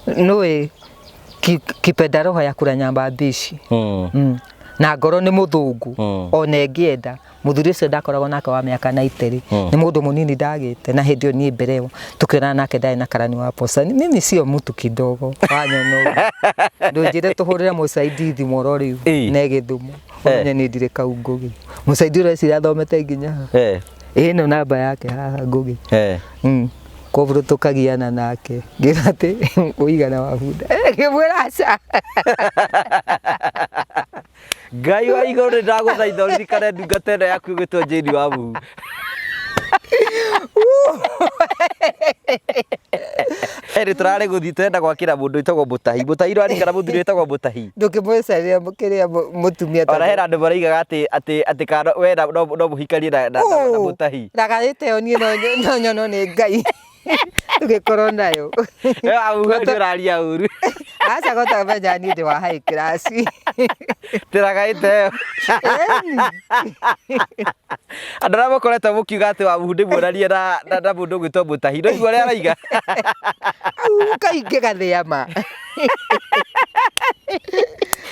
Noe kipenda roho ya kura nyamba mbici. Na ngoro ni muthungu ona engienda muthuri ucio ndakoragwo nake wa miaka 90 ni mundu munini ndagite na hindi ni mbere tukirana nake ndai na karani wa posa mimi sio mtu kidogo wanyono ndunjire tuhurire musaidi thimoro riu na githumu onye ni ndire kau ngugi musaidi reci athomete nginya ino namba yake haha ngugi kovro tukagiana nake ngirate uigana wa bunda ngimwiraca Ngai wa iguru ndaguthaitha uririkane ndungata ino yaku gwitwo Jane Wambui. Turare guthii twenda gwakira mundu itagwo Mutahi. Mutahi rwarikana muthuri wetagwo Mutahi. Ndukimwecaria mukiria mutumia ora hera andu maraigaga ati kana we no muhikanie na Mutahi. Ndagarite oni no nyono ni Ngai. Tugikorwo nayo auga nduraria uru aca gota menya ni ndi wa high class tiragaite andu ra mukoretwo mukiuga ati Wambui ndimuonanie na mundu gwitwo Mutahi no igua ria araiga kaingĩ gathĩa ma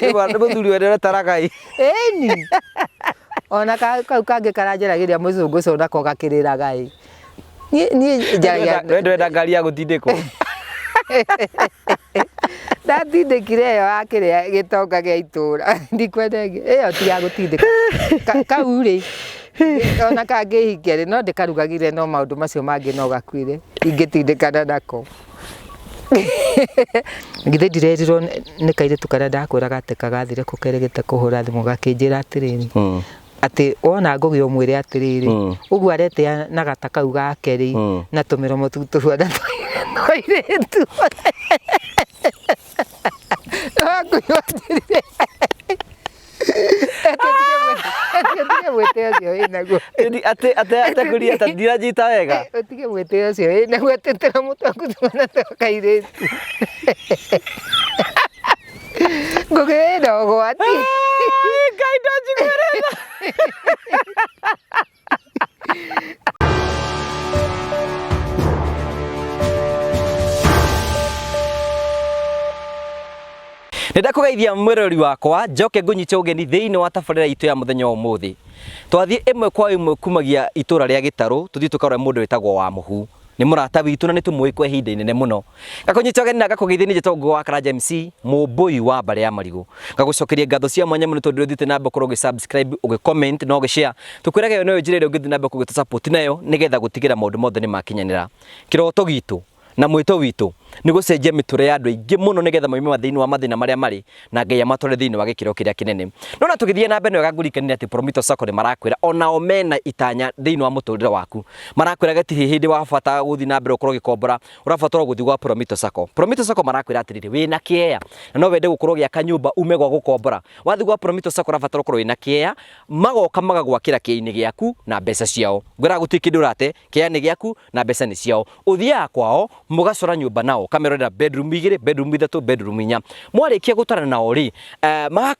nĩ muthuri wene taragai eni ona kau kangĩ karanjaragiria mũcũngũ ũcio nako gakĩrĩraga ĩ ni jaga wenda ngari ya gũtindĩkwo ndatindĩkire yo akĩrĩa gĩtonga gĩa itũra ndikwenda ĩyo ti ya gũtindĩka kau rĩ ona kangĩhikia rĩ no ndĩkarugagire no maũndũ macio mangĩ no gakuire ingĩtindĩkana nako ngithe ndirerirwo nĩ kairĩtu karĩa ndakwĩraga atĩ kagathire kũkeregete kũhũra thimũ gakĩnjĩra atĩrĩrĩ ati ona ngugi umwire atiriri ugu arete na gata kau gake ri na tumiromo tutuhwana toiretu akuyotirire atige mwete ucio inaguo ate kuria ta ndirajita wega atige mwete ucio inaguo atetera mutangu twana tokairitu ngugi ndo gwati Ngai ndonjiguĩrĩra Nenda kugeithia mwirori wakwa njoke ngunyite ugeni thiini wa tabarĩra itu ya muthenya umuthi twathie imwe kwa imwe kumagia itura ria Gitaru tuthii tukarora mundu wetagwo Wambui ni murata witu na ni tumui kwa ihinda inene muno gakunyite ugeni na gakugeithia ni jetongo wa Karanja MC Mumbui wa Mbare ya Marigu gagucokeria ngatho cia mwanya muno tondu thite namba korwo gi-subscribe ugi-comment no gi-share tukwiraga yo no njirire ugithi namba kugi-support nayo nigetha gutigira maundu mothe ni makinyanira kiroto gitu na mwito witu ni gucenjia miture ya andu aingi muno nigetha moime thiini wa mathina maria mari na Ngai amatore thiini wa gikiro kiria kinene nona tugithie na mbere gagurikanira ati Prometo Sacco ni marakwira ona o mena itanya thiini wa muturire waku marakwira gati hindi wa bata guthi na mbere ukorwo gikombora urabatara guthi gwa Prometo Sacco marakwira atiriri wina kiea na no wende gukorwo giaka nyumba ume gwa gukombora wathi gwa Prometo Sacco urabatara gukorwo wina kiea magoka magagwakira kieni giaku na mbeca ciao ngwira gutikindu rate kiea ni giaku na mbeca ni ciao uthia kwao mugacora nyumba nao kamerera bedroom 2 bedroom 3 bedroom 4 mwarikia gutara nao ri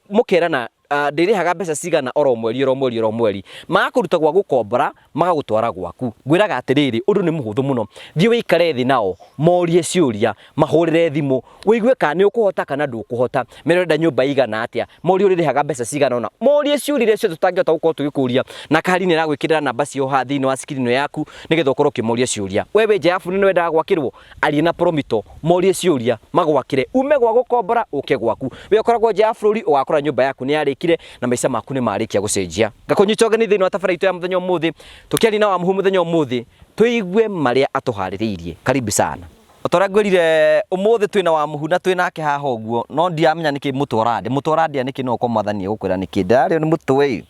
mukerana ndirihaga mbeca cigana oro mweri magakuruta gwa gukombora magagutwara gwaku ngwiraga atiriri undu ni muhuthu muno thie wikare thi nao morie ciuria mahurire thimu wigue kana ni ukuhota kana ndukuhota merenda nyumba igana atia morie uririhaga mbeca cigana ona morie ciurire cio tutangihota gukorwo tugikuria na kari ni ragwikirira namba cio ha thiini wa screen yaku nigetha ukorwo ukimoria ciuria wewe nja yabu ni wendaga gwakirwo arie na Prometo morie ciuria magwakire ume gwa gukombora uke gwaku we ukoragwo nja ya bururi ugakora nyumba yaku ni yarikire na maica maku ni marikia gucenjia ngakunyita ugeni thiini wa tabarĩra itu ya muthenya umuthi tukiari na Wambui muthenya umuthi tuigue maria atuhaririirie karibu sana otora ngwirire umuthi twina Wambui na twinake haha uguo no ndiamenya niki mutwarandi niki no ko mwathani gukwira niki ndario ni mutwe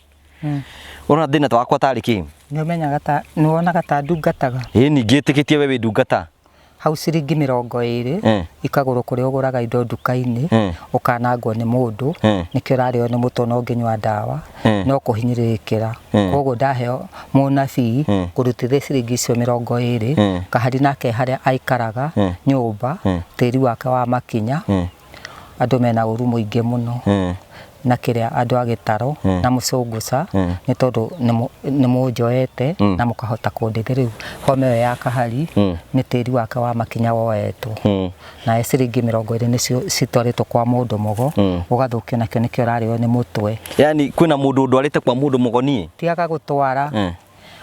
ona thina twakwa tariki ni umenyaga ta ni wonaga ta ndungataga ningi itikitie wewe ndungata hau ciringi 20 ikagũrwo kũrĩa ũgũraga indo nduka-inĩ ũkanangwo nĩ mũndũ nĩkĩo ũrarĩo nĩ mũtwe no nginywa ndawa no kũhinyĩrĩrĩkĩra koguo ndaheo mũnabii kũrutithia ciringi icio 20 kahari nake harĩa aikaraga nyũmba tĩri wake wa makinya andũ mena ũru mũingĩ mũno na kiria andu a gitaro na mucunguca ni tondu ni munjoete na mukahota kundithia riu home ya kahari ni tiri wake wa makinya woetwo na ciringi 20 nicio citwaritwo kwa mundu mugo ugathukio nakio nikio rario ni mutwe. Yani kwina mundu ndwarite kwa mundu mugo nie tiaga gutwara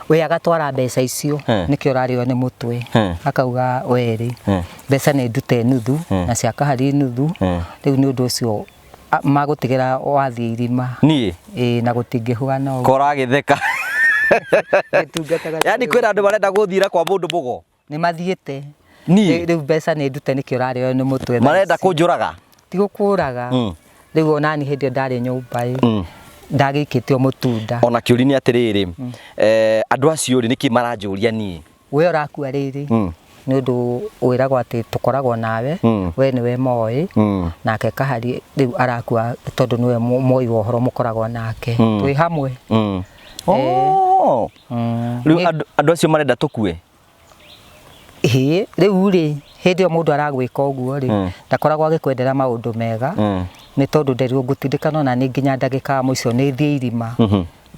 we agatwara mbeca icio nikio rario ni mutwe akauga weri mbeca ni ndute nuthu na cia kahari nuthu riu ni undu ucio magutigera wathi irima nie na gutingihwana kora githeka yani kwina andu barenda guthira kwa mundu mugo ni mathiete nie riu mbeca ni ndute nikio rario ni mutwe marenda kunjuraga ti gukuraga riu onani hindi ndari nyumba ndagikitio mutunda ona kiuri ni atiriri andu acio ri niki maranjuria nie we urakua riri ni undu wiragwo ati tukoragwo nawe we niwe moi nake kahari riu arakua tondu niwe moi wa horo mukoragwo nake twi hamwe riu andu acio marenda tukue riu ri hindi o mundu aragwika uguo ri ndakoragwo agikwendera maundu mega ni tondu nderu ngutindikana na ni nginya ndagika muico ni thie irima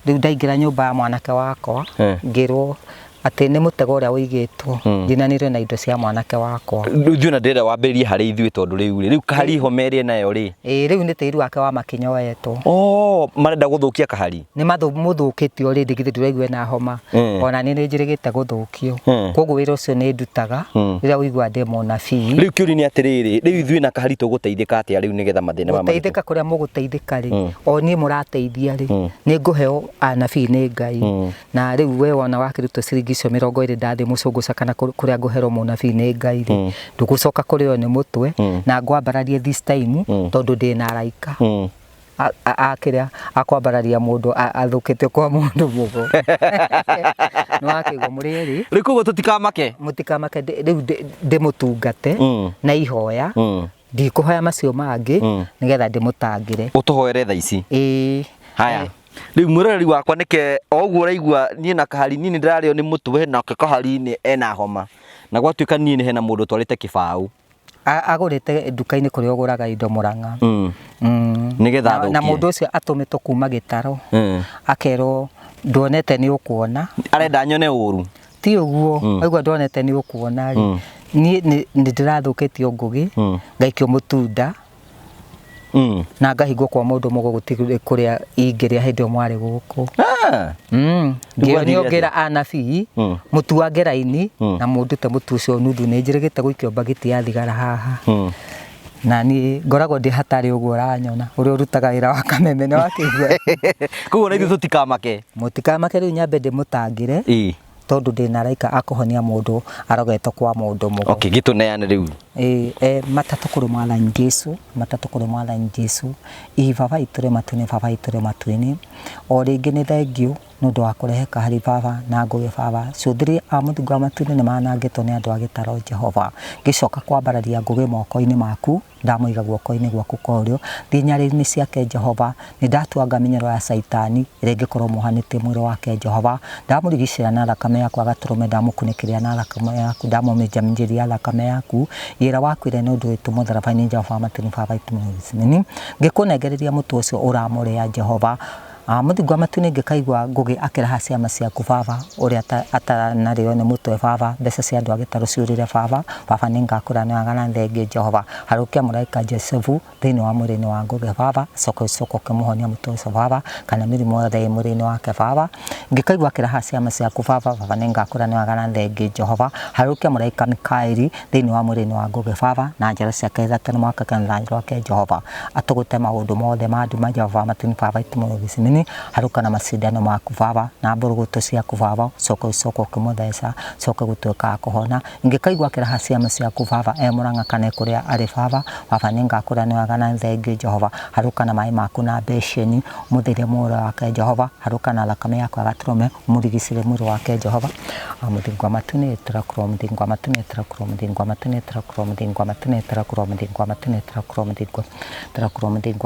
riu ndaingira nyumba ya mwanake wakwa ngirwo ati ni mutego uria wigitwo njinanire na indo cia mwanake wakwa riu thiona ndira wambiririe hari ithui tondu riu kahari homerie nayo ri riu ni tiri wake wa makinya wetwo marenda guthukia kahari ni muthukitio ri ndigithe ndiraigwe na homa ona ni njirigite guthukio koguo wira ucio ni ndutaga rira wigwa ndemo na fi riu kiuri ni atiriri riu ithui na kahari tuguteithika atia riu nigetha mathina ma guteithika kuria muguteithika ri o ni murateithia ri ni nguheo anabii ni Ngai na riu we wona wakiruto ciringi icio 20 ndathi mucunguca kana kuria nguhero munabii ni Ngai ri ndugucoka kurio ni mutwe na ngwambararie this time tondu ndi na araika akiria akwambararia mundu athukite kwa mundu mugo no akigwo muriri rikugo tutikamake riu ndimutungate na ihoya ndikuhoya macio mangi nigetha ndimutangire utuhoere tha ici haya riu murori wakwa nike oguo uraigua nie na kahari nini ndirario ni mutwe na kahari ni ena homa na gwatuika nie ni hena mundu twarite kibau agurite nduka-ini kuria uguraga indo Murang'a nigetha thukie na mundu ucio atumitwo kuma gitaro akerwo ndonete ni ukuona arenda nyone uru ti uguo aigua ndonete ni ukuona ri ni ndirathukitio ngugi ngaikio mutunda na ngahingwo kwa mundu mugo gutigire kuria ingiria hindi o mwari guku ngiongira anabii mutu wa ngeraini na mundu te mutu ucio nuthu ni njirigite guikio bagiti ya thigara haha na ni ngoragwo ndi hatari uguo uranyona uri urutaga wira wa kameme ni wakigwa kugo na ithu tutikamake mutikamake riu nyambe ndimutangire tondu ndina raika akuhonia mundu arogetwo kwa mundu mugo okay gituneane riu matatu kuri mwathani Jesu ibaba iture matune o ringi ni thengio nundu wa kurehe kahari baba na ngugi baba cuthiri amuthinga matune ni manangetwo ni andu a gitaro Jehova gicoka kwambararia ngugi moko-ini maku ndamuiga guoko-ini gwaku korio thinyariri-ini ciake Jehova ni ndatuanga minyero ya saitani irengikorwo muhanite mwiri wake Jehova ndamurigicira na thakame yaku agaturume ndamukunikiria na thakame yaku ndamuminjaminjiria thakame yaku ira wakwire ni undu witu mutharabai-ini Jehova matini baba itumini ngikunengereria mutu ucio uramuria Jehova muthingo matune ngikaigwa ngugi akiraha ciama ciaku baba uria atanario ni mutwe baba mbeca cia andu agitaro ciurire baba ni ngakura ni agana thenge Jehova harukia muraika Jesu thiini wa mwiri-ini wa ngugi baba soko kemuhonia mutwe ucio baba kana mirimo yothe mwiri-ini wake baba ngikaigwa akiraha ciama ciaku baba ni ngakura ni agana thenge Jehova harukia muraika Mikaeli thiini wa mwiri-ini wa ngugi baba na njara ciake ithatanu mwaka kana rangi wake Jehova atugute maundu mothe ma nduma Jehova matini baba itumugicini haruka na macindano maku baba na mburuguto ciaku baba soko kumutheca coka gutuika akuhona ngikaigwa kiraha ciama ciaku baba Murang'a kana kuria ari baba ni ngakura ni wagana thenge Jehova haruka na mai maku na besheni muthire mwiri wake Jehova haruka na thakame yaku agaturume murigicire mwiri wake Jehova muthingo matune turakurwo muthingo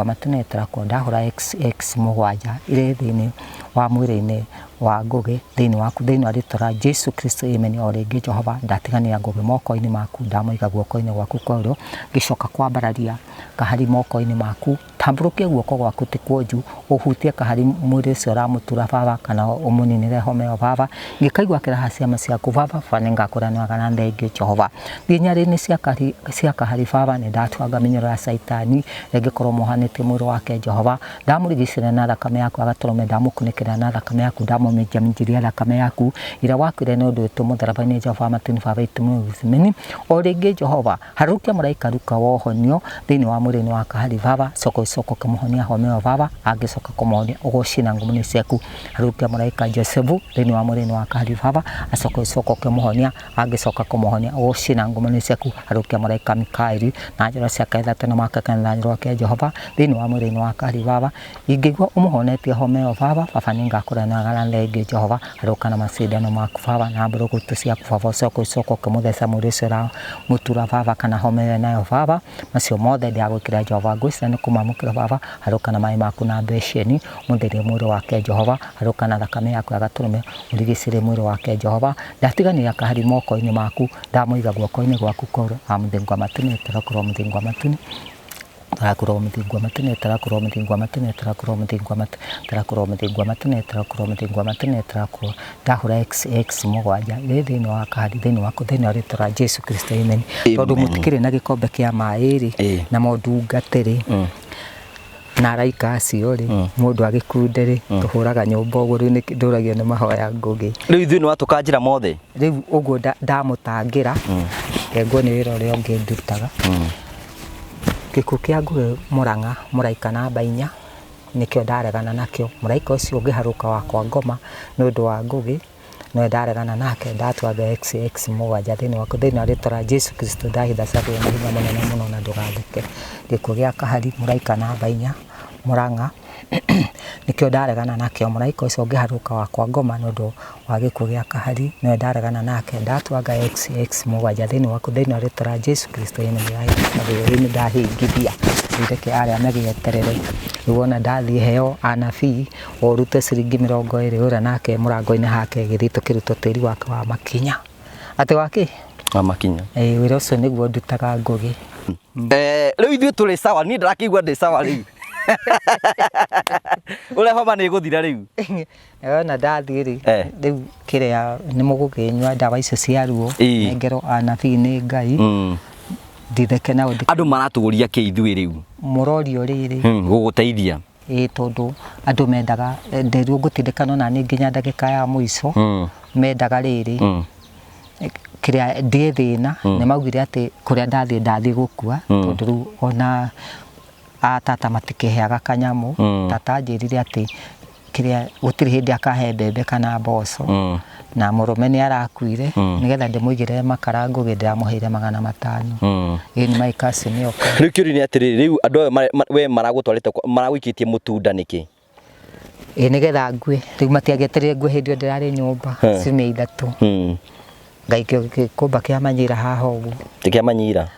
matune ndahura x mugwanja ire thiini wa mwiri-ini wa Ngugi thini waku thini wa ritora Jesu Kristo amen. O ringi Jehova ndatigania Ngugi moko-ini maku ndamuiga guoko-ini gwaku kwa urio gicoka kwambararia kahari moko-ini maku tamburukie guoko gwaku ti kwonju uhutie kahari mwiri ucio ramutura baba kana umuninire home o baba ngikaigua kiraha ciama ciaku baba bani ngakuranwaga na thengi Jehova nginyari-ini cia kahari baba ni ndatwanga minyoro ya saitani ingikorwo mohanite mwiri wake Jehova ndamurigicire na thakame yaku agaturume ndamukunikira na thakame yaku ndamuminjaminjiria thakame yaku ira wakwire ni undu witu mutharaba-ini Jehova matini baba itumu uzimeni o ringi Jehova harukia muraika ruka wohonio thini wa mwiri-ini wa kahari baba soko kumuhonia home o baba agicoka kumuhonia ugucina ngumuni ciaku harukia muraika Josefu thini wa mwiri-ini wa kahari baba soko kumuhonia agicoka kumuhonia ugucina ngumuni ciaku harukia muraika Mikaeli na njira ciake ithatu na makakana njira ke Jehova thini wa mwiri-ini wa kahari baba ingigwa umuhonetie home o baba baba ningakuranaga na thengi Jehova haruka na macindano maku baba na mburugutu ciaku baba soko kumutheca mwiri ucio mutura baba kana home nayo baba macio mothe ndiagwikira Jehova ngwicira ni kumamukira baba haruka na mai maku na mbeceni mutherie mwiri wake Jehova haruka na thakame yaku agaturume urigicire mwiri wake Jehova ndatigania kahari moko-ini maku ndamuiga guoko-ini gwaku koro amthingwa matune tarakorwo mthingwa matune tarakorwo mthingwa matune tarakorwo mthingwa matune tarakorwo mthingwa matune tarakorwo mthingwa matune tarakorwo mthingwa matune tarakorwo ndahura x mugwanja thini wa kahari thini waku thini wa ritora Jesu Kristo amen. Tondu mutikire na gikombe kia mairi na mondungatiri na araika acio ri mundu agikundiri tuhuraga nyumba uguo riu nduragio ni mahoya Ngugi riu ithuĩ nĩ watukanjĩra mothe riu uguo ndamutangira engwo ni wira uria ungi ndutaga gikuũ kia Ngugi Murang'a muraika namba 4 nikio ndaregana nakio muraika ucio ungiharuka wakwa ngoma ni undu wa Ngugi no ndaregana nake ndatwaga x mugwanja thini waku thini wa ritora Jesu Kristo ndahitha cabu ya hinya munene muno na ndugathike gikuũ gia kahari muraika namba 4 Murang'a nikio ndaregana nakio muraika ucio ungiharuka wakwa ngoma ni undu wa gikuũ gia kahari no ndaregana nake ndatwaga x mugwanja thini waku thini wa ritora Jesu Kristo ni ndahingithia ndeke aria magieterere wona ndathie heo anabii orute ciringi 20 ura nake murango-ini hake githito kiruto tiri wake wa makinya ati waki wa makinya wira ucio niguo ndutaga Ngugi riu ithuĩ tũrĩ sawa ni ndarakĩigua ndĩ sawa riu ule homa nĩ gũthira riu na ndathie riu kiria ni mugukinywa ndawa icio cia ruo ngero anabii ni Ngai nditheke na andu maratũgũria kĩ ithuĩ riu murorio riri gũgũteithia tondu andu mendaga nderu ngutindikana na ni nginya ndagika ya muico mendaga riri kiria ndie thina ni maugire ati kuria ndathie gukua tondu riu ona tata matikiheaga kanyamu tata anjirire ati kiria gutiri hindi akahe mbembe kana mboco na murume ni arakuire nigetha ndimuigire makara Ngugi ndiramuheire 500 ni maikasi ni oka riu kiuri ni atiri riu andu we maragutwarite maragwikitie mutunda niki nigetha ngwe riu matiageterere ngwe hindi ndirari nyumba ciumia 3 ngaikio gikomba kia manyira haha ugu tikia manyira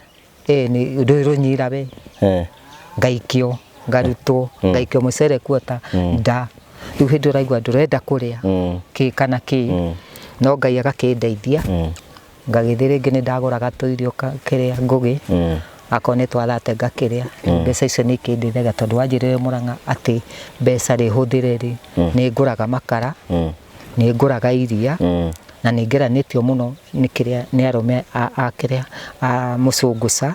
ni ndu nyira we ngaikio ngarutwo ngaikio mucere kuota nda riu hindi uraigua ndurenda kuria ki kana ki no Ngai agakindeithia ngagithie ringi ni ndaguraga tuirio kiria Ngugi akone twathate ngakiria mbeca icio ni kindithaga tondu wanjirire Murang'a ati mbeca ri huthire ri ni nguraga makara ni nguraga iria na ni ngeranitio muno ni kiria ni arume akiria mucunguca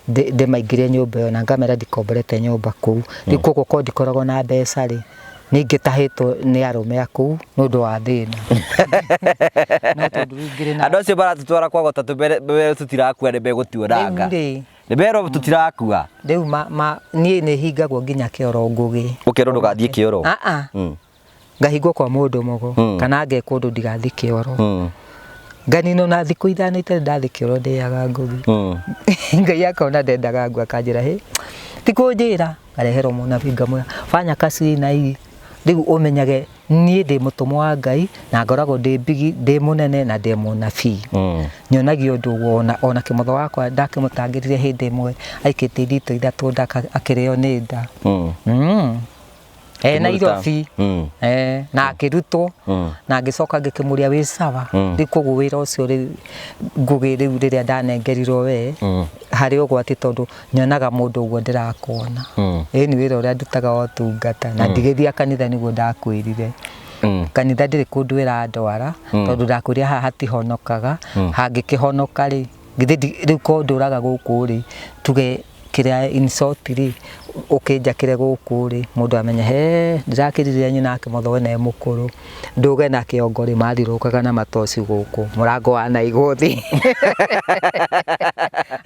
de maigirie nyumba yo na ngamera ndikomborete nyumba kuu ri kuko ko ndikoragwo na mbeca ri ningitahitwo ni arume aku nundu wa thina no tondu ngire na andu acio baratutwara kwa gota tubere tutirakua ni begutiuranga ni bero tutirakua riu nie ni hingagwo nginya kioro Ngugi ukero ndugathie kioro ngahingwo kwa mundu mugo kana ngekwo ndu ndigathie kioro nganino na thiku ithano itari ndathie kioro ndiaga Ngugi Ngai akona ndendaga ngwa kanjira he tikunjira ngarehero munabii ngamwira fanya kazi na hii riu umenyage nie ndi mutumo wa Ngai na ngoragwo ndi bigi ndi munene na ndi munabii nyonagio ndu ona kimotho wakwa ndakimutangirire hindi imwe aikite thito 3 akirio ni nda Nairobi na akirutwo na ngicoka ngikimuria wi sawa ndikugu wira ucio ri ngugi riu riria ndanengerirwo we hari ugwati tondu nyonaga mundu uguo ndirakona ni wira uria ndutaga wa tungata na ndigithia kanitha niguo ndakwirire kanitha ndiri kundu irandwara tondu ndakuria haha hatihonokaga hangikihonoka ri ngithi riu ko nduraga guku ri tuge kiria insult ri ukinjakire guku ri mundu amenya ndirakiriria nyina akimotho ne mukuru nduge na kiongo ri mathirukaga na matoci guku murango wa naiguthi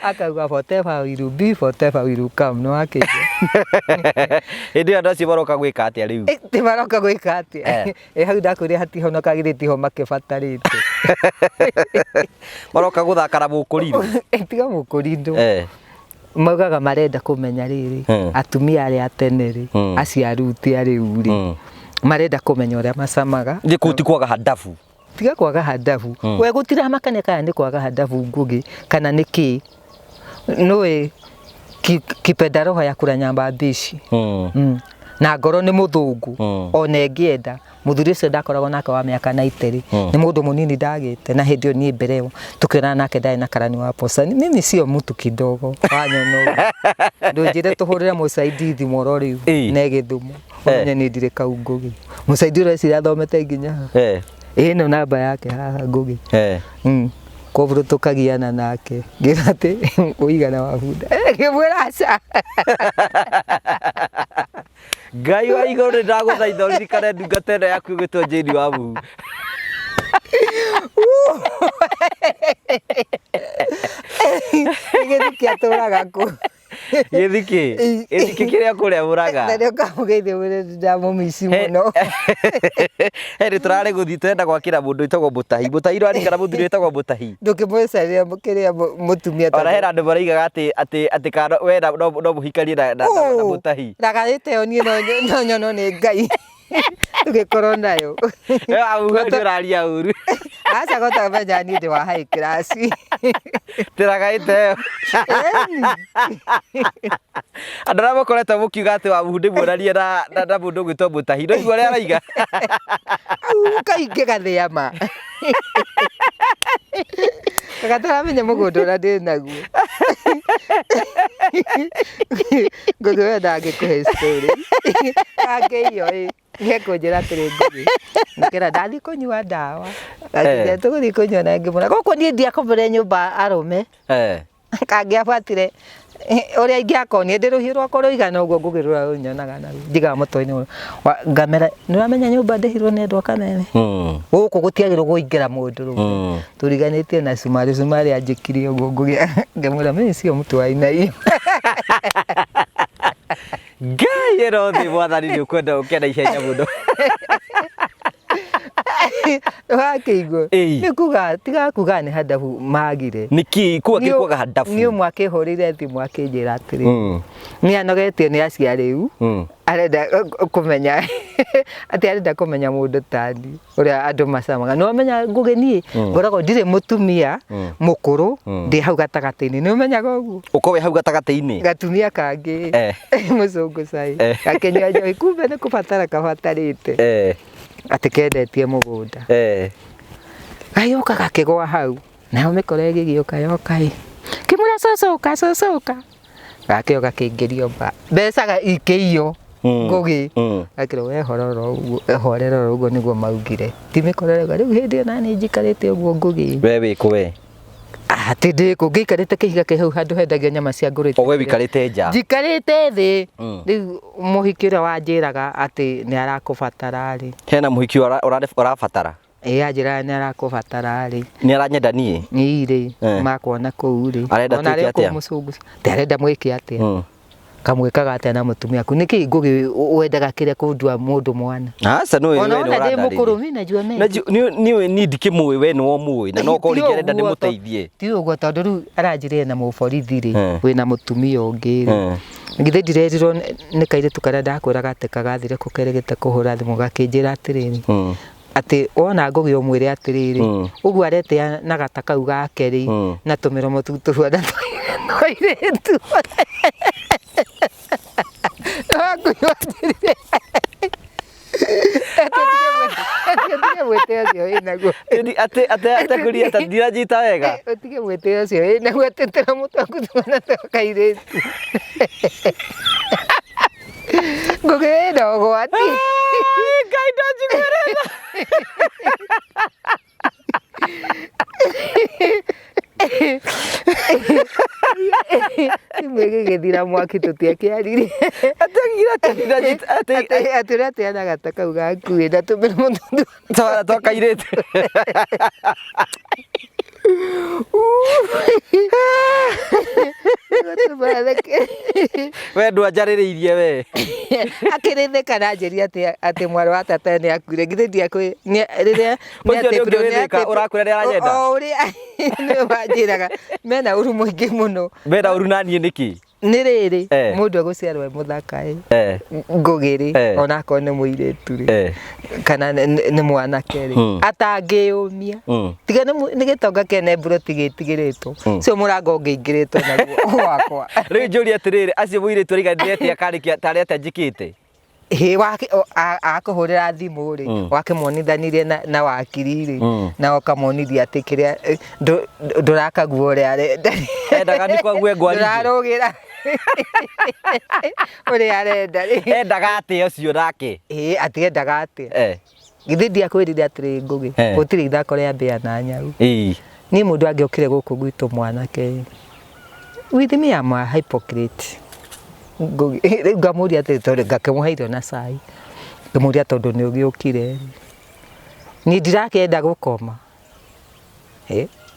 akauga whatever will be whatever will come no akije hindi andu acio baroka gwika atia riu ti baroka gwika atia hau ndakuria hatihonokagire tiho makibatarite baroka guthaka na mukurindo tiga mukurindo maugaga marenda kumenya riri atumia aria atene ri aciaruti ariu ri marenda kumenya uria macamaga ndikuti kwaga hadafu tiga kwaga hadafu we gutira makane kana ni kwaga hadafu ngugi kana niki noe kipenda roho ya kura nyamba mbici na ngoro ni muthungu ona engienda muthuri ucio ndakoragwo nake wa miaka 90 ri ni mundu munini ndagite na hindi ni mbere tukirana nake ndai na karani wa posa mimi sio mtu kidogo wanyono ndunjire tuhurire musaidi thimoro riu na githumu onye ni ndire kau ngugi musaidi reci athomete nginya no namba yake haha ngugi kovuro tukagiana nake ngirate uigana wa bunda ngimwiraca Ngai wa iguru ndaguthaitha uririkane ndungata ino yaku gwitwo Jane wa Muhu githiki aturaga ku githiki kiria kuria muraga ndio kamugeithie wire ndamumici muno heri turare guthi twenda gwakira mundu itagwo Mutahi Mutahi rwari kana muthuri itagwo Mutahi ndukimwecaria kiria mutumia ta hera andu maraigaga ati kana we no muhikarie na Mutahi ndagarite oni no nyono ni Ngai tugikorwo nayo auga ndiraria uru acha gota menya ni ndi wa high class tiragaite andu arĩa makoretwo mukiuga ati wa Muhu ndĩmuonanie na mundu gwitwo Mutahi no igua rĩa araiga kaingĩ gathĩa ma kagataramenya mũgũnda ũrĩa ndĩ naguo ngugi we ndangĩkũhe story angĩiyo ngekunjĩra atĩrĩ ngugi ngĩra ndathi kũnyua ndawa tũgũthiĩ kũnyua na ngĩmũra gũkũ niĩ ndiakomire nyũmba arũme kangĩabuatire uria ingĩakonire ndĩ rũhiũ rwakwa rũigana ũguo ngugi rũrĩa rũnyonaga naruo njigaga mũtwe-inĩ ngamera nĩũramenya nyũmba ndĩhirwo nĩ andũ a Kameme gũkũ gũtiagĩrĩirwo kũingĩra mũndũ rũme tũriganĩtie na cumari anjĩkire ũguo ngugi ngĩmwĩra mimi sio mtu wa aina hiyo Ngai erothi mwathani nĩ ũkwenda ũkĩenda ihenya mũno wakĩigua nĩ kuga tiga kuga nĩ hadabu magire niki kwaga hadabu nĩ ũmwe akĩhũrĩire thimũ akĩnjĩra atĩrĩ nĩ anogetio nĩ acia rĩu arenda kũmenya atĩ arenda kũmenya mũndũ tani ũrĩa andũ macamaga no menya ngugi niĩ ngoragwo ndirĩ mũtumia mũkũrũ ndĩ hau gatagatĩ-inĩ nĩ ũmenyaga ũguo ũkorwo hau gatagatĩ-inĩ gatumia kangĩ mũcũngũ cai gakĩnyua njohi kumbe nĩ kũbatara kabatarĩte atĩ kendetie mũgũnda gayũka gakĩgwa hau nayo mĩkora ĩgĩgĩũka yoka kĩmũra cocoka gakĩo gakĩingĩrio mbeca ikĩiywo ngugi akĩrwo we horera ũguo nĩguo maugire ti mĩkorere rĩu hĩndĩ ĩyo nani njikarĩte ũguo ngugi we wĩkũ we atĩ ndĩkũ ngĩikarĩte kĩhiga kĩ hau handũ hendagio nyama cia ngũrwe we wikarĩte nja njikarĩte thĩ rĩu mũhiki ũrĩa wanjĩraga atĩ nĩ arakũbatara rĩ hena mũhiki ũrabatara anjĩraga nĩ arakũbatara rĩ nĩ aranyenda niĩ rĩ makuona kũu rĩ arenda twĩke atĩa mũcũngũ ndarenda mwĩke atĩa kamwĩkaga atĩa na mũtumia aku nĩkĩ ngugi wendaga kĩrĩa kũndua mũndũ mwana aca no ona ndĩ mũkũrũ mimi najua mimi niĩ ndikĩmũĩ we nĩwe mũĩ na no ũkorwo rĩngĩ arenda ndĩmũteithie ti ũguo tondũ rĩu aranjĩrĩire na mũborithi rĩ wĩna mũtumia ũngĩ rĩ ngithe ndirerirwo nĩ kairĩtu karĩa ndakwĩraga atĩ kagathire kũkeregete kũhũra thimũ gakĩnjĩra atĩrĩrĩ atĩ wona ngugi ũmwĩre atĩrĩrĩ ũguo aretea na gata kau gake rĩ na tũmĩromo tũu tũhuana tũirĩtu naguo ate kuria ta ndiranyita wega utige mwete ucio naguo atetera mutangu twana twakairetu Ngugi ndo gwati Ngai ndonjiguĩrĩra Mwege gĩthira mwaki tũtiakĩarire atĩrĩa teana gata kau gakuĩ na tũmĩra mũthundu twakairĩte we ndwanjarĩrĩirie we akĩrĩthĩka na njĩria atĩ mwarĩ wa tata nĩ akuire githĩ ndiakũĩ rĩrĩa ũrakwĩra nĩ aranyenda ũrĩa nĩ wanjĩraga mena ũru mũingĩ mũno mena ũru na niĩ nĩkĩ nĩ rĩrĩ mũndũ agũciarwo e mũthaka Ngũgĩ ona akorwo nĩ mũirĩtu kana nĩ mwanake atangĩyũmia tiga nĩ gĩtonga kĩa Nebuloti gĩtigĩrĩtwo cio mũrango ũngĩingĩrĩtwo naguo wakwa rĩu njũrie atĩrĩrĩ acio mũirĩtu ariganĩtie akarĩkia tarĩ atanjĩkĩte akũhũrĩra thimũ rĩ wakĩmonithanirie na wakiri rĩ na ũkamonithia atĩ kĩrĩa ndũrakagua ũrĩa arenda endaga nĩ kwague ngwari ndũrarũgĩra ũrĩa arenda rĩ endaga atĩa ũcio nake atiendaga atĩa githĩ ndiakwĩrire atĩrĩ Ngũgĩ gũtirĩ ithako rĩa mbĩa na nyau niĩ mũndũ angĩokire gũkũ gwitũ mwanake with me am a hypocrite Ngũgĩ rĩu ngamũria atĩ tondũ ngakĩmũhe irio na cai ngĩmũria tondũ nĩ ũgĩũkire niĩ ndirakĩenda gũkoma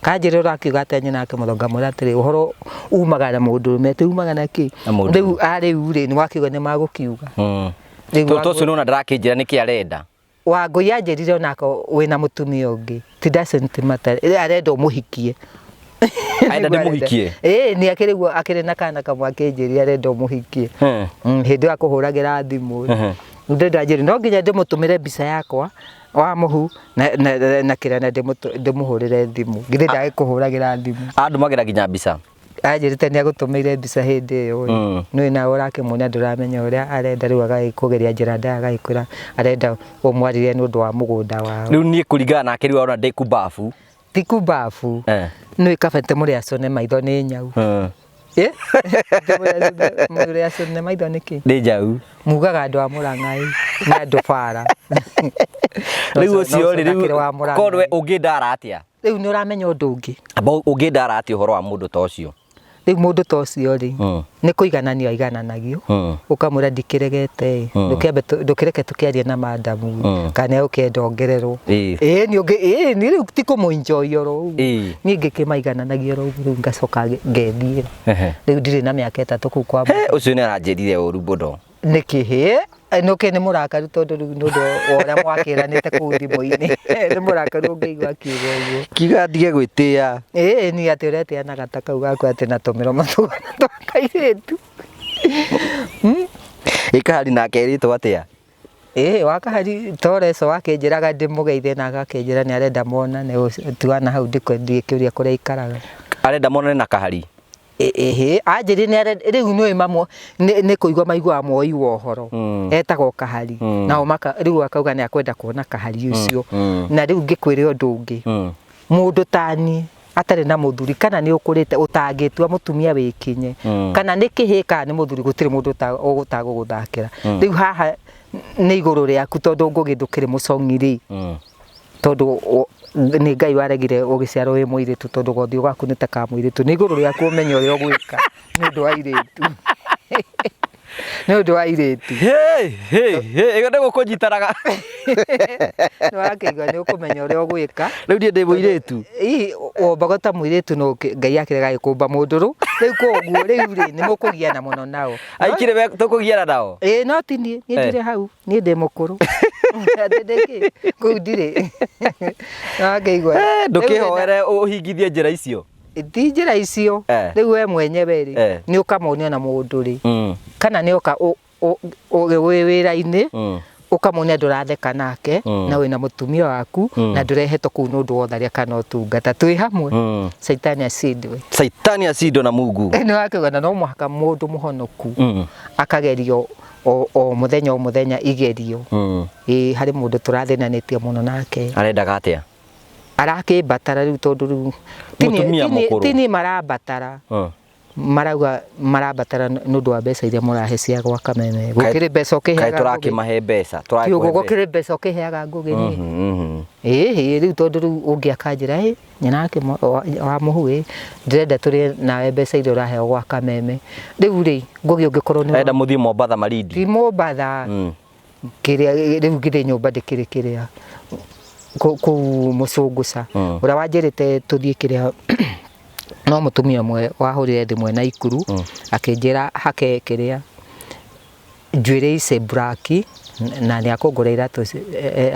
kanjĩra ũrakiuga atĩ nyina nake mũthonga mwĩra atĩrĩ ũhoro umaga na mũndũrũme umaga na kĩ rĩu rĩ nĩ wakiuga nĩ magũkiuga tũtũ nona ndarakĩnjĩra nĩkĩ arenda Wangũi anjĩrire onako wĩna mũtumia ũngĩ ti doesn't matter arenda ũmũhikie aenda ndĩmũhikie nĩ akĩrĩ na kana kamwe akĩnjĩria arenda ũmũhikie hĩndĩ ĩyo akũhũragĩra thimũ ndanjĩrire no nginya ndĩmũtũmĩre mbica yakwa wa mũhu na kĩrĩa na ndĩmũhũrĩre thimũ githĩ ndagĩkũhũragĩra thimũ andũmagĩra nginya mbica anjĩrĩte nĩ agũtũmĩire mbica hĩndĩ ĩyo nĩ nawe ũrakĩmuonia ndũramenya ũrĩa arenda rĩu agagĩkũgeria njĩra ndaya agagĩkwĩra arenda ũmwarĩrie nĩ ũndũ wa mũgũnda wao rĩu niĩ kũringana nake rĩu ona ndĩ kumbabu ti kumbabu nĩ kabete mũrĩ acone maitho nĩ nyau mũrĩ acone maitho nĩkĩ nĩ njau mugaga andũ a Mũrang'a na andũ bara rĩu ũcio rĩ rĩu korwe ũngĩndara atĩa rĩu nĩ ũramenya ũndũ ũngĩ ũngĩndara atĩa ũhoro wa mũndũ ta ũcio rĩu mũndũ ta ũcio rĩ nĩ kũigananio aigananagio ũkamwĩra ndikĩregete ndũkĩreke tũkĩaria na madamu kana ũkenda ongererwo nĩ rĩu ti kũmũenjoy oro niĩ ngĩkĩmaigananagia oro rĩu ngacoka ngethiĩ rĩu ndirĩ na mĩaka 3 kũu kwa ũcio nĩ aranjĩrire ũru mũno nĩkĩ nũke nĩ mũrakaru tondũ rĩu nĩ ũndũ ũrĩa mwakĩranĩte kũu thimũ-inĩ nĩ mũrakaru ũngĩigua kiuga ũguo kiuga ndige gwĩtĩĩa niĩ atĩ ũretĩana gata kau gaku atĩ na tũmĩro matũgana twakairĩtu Kahari nake erĩtwo atĩa wa Kahari Toreso wakĩnjĩraga ndĩmũgeithie na agakĩnjĩra nĩ arenda monane tuana hau ndĩkĩũria kũrĩa ikaraga arenda monane na Kahari anjĩrĩ rĩu nĩ mamwe nĩ kũigua maiguaga moi wa ũhoro etagwo Kahari nao rĩu akauga nĩ akwenda kuona Kahari ũcio na rĩu ngĩkwĩre ũndũ ũngĩ mũndũ tani atarĩ na mũthuri kana nĩ ũkũrĩte ũtangĩtua mũtumia wĩkinye kana nĩ kĩhĩka nĩ mũthuri gũtirĩ mũndũ ũtagũgũthakĩra rĩu haha nĩ igũrũ rĩaku tondũ Ngũgĩ ndũkĩrĩ mũcong'i tondũ nĩ Ngai waregire ũgĩciarwo wĩ mũirĩtu tondũ gothiũ gaku nĩ ta ka mũirĩtu nĩ igũrũ rĩaku ũmenye ũrĩa ũgwĩka nĩ ũndũ wa irĩtu nĩ ũndũ wa irĩtu ĩyo ndĩgũkũnyitanaga nĩ wakĩigua nĩ ũkũmenya ũrĩa ũgwĩka rĩu niĩ ndĩ mũirĩtu wambaga ta mũirĩtu no Ngai akĩrega gĩkũmba mũndũrũ rĩu koguo rĩu nĩ mũkũgiana mũno nao aikire tũkũgiana nao no ti niĩ ndirĩ hau niĩ ndĩ mũkũrũ kũu ndirĩ wakĩigua ndũkĩhoere ũhingithie njĩra icio ti njĩra icio rĩu we mwenyewe rĩ nĩ ũkamonia na mũndũ rĩ kana nĩ oka wĩ wĩra-inĩ ũkamonia ndũratheka nake na wĩna mũtumia waku na ndũrehetwo kũu nĩ ũndũ wothe kana ũtungata twĩ hamwe Saitani acindwe na Mungu nĩ wakĩigua na no mũhaka mũndũ mũhonoku akagerio o mũthenya igerio harĩ mũndũ tũrathinanĩtie mũno nake arendaga atĩa arakĩmbatara rĩu tondũ rĩu tini marabatara marauga marabatara nũndũ wa mbeca iria mũrahe cia gwaka meme gũkĩrĩ mbeca ũkĩheaga tũrakĩmahe mbeca gũkĩrĩ mbeca ũkĩheaga ngũgĩ rĩu tondũ rĩu ũngĩaka njĩra nyanake wa mũhu ndĩrenda tũrĩ nawe mbeca iria ũraheo gwaka meme rĩu rĩ ngũgĩ ũngĩkorwo nĩ enda mũthiĩ Mombatha Malindi ti Mombatha kĩrĩa rĩu ngĩrĩ nyũmba ndĩkĩrĩ kĩrĩa kũu Mũcũngũca ũrĩa wanjĩrĩte tũthiĩ kĩrĩa no mũtumia ũmwe wahũrire thimũ na Ikuru akĩnjĩra hake kĩrĩa njuĩrĩ ice black na nĩ akũngũra iratũ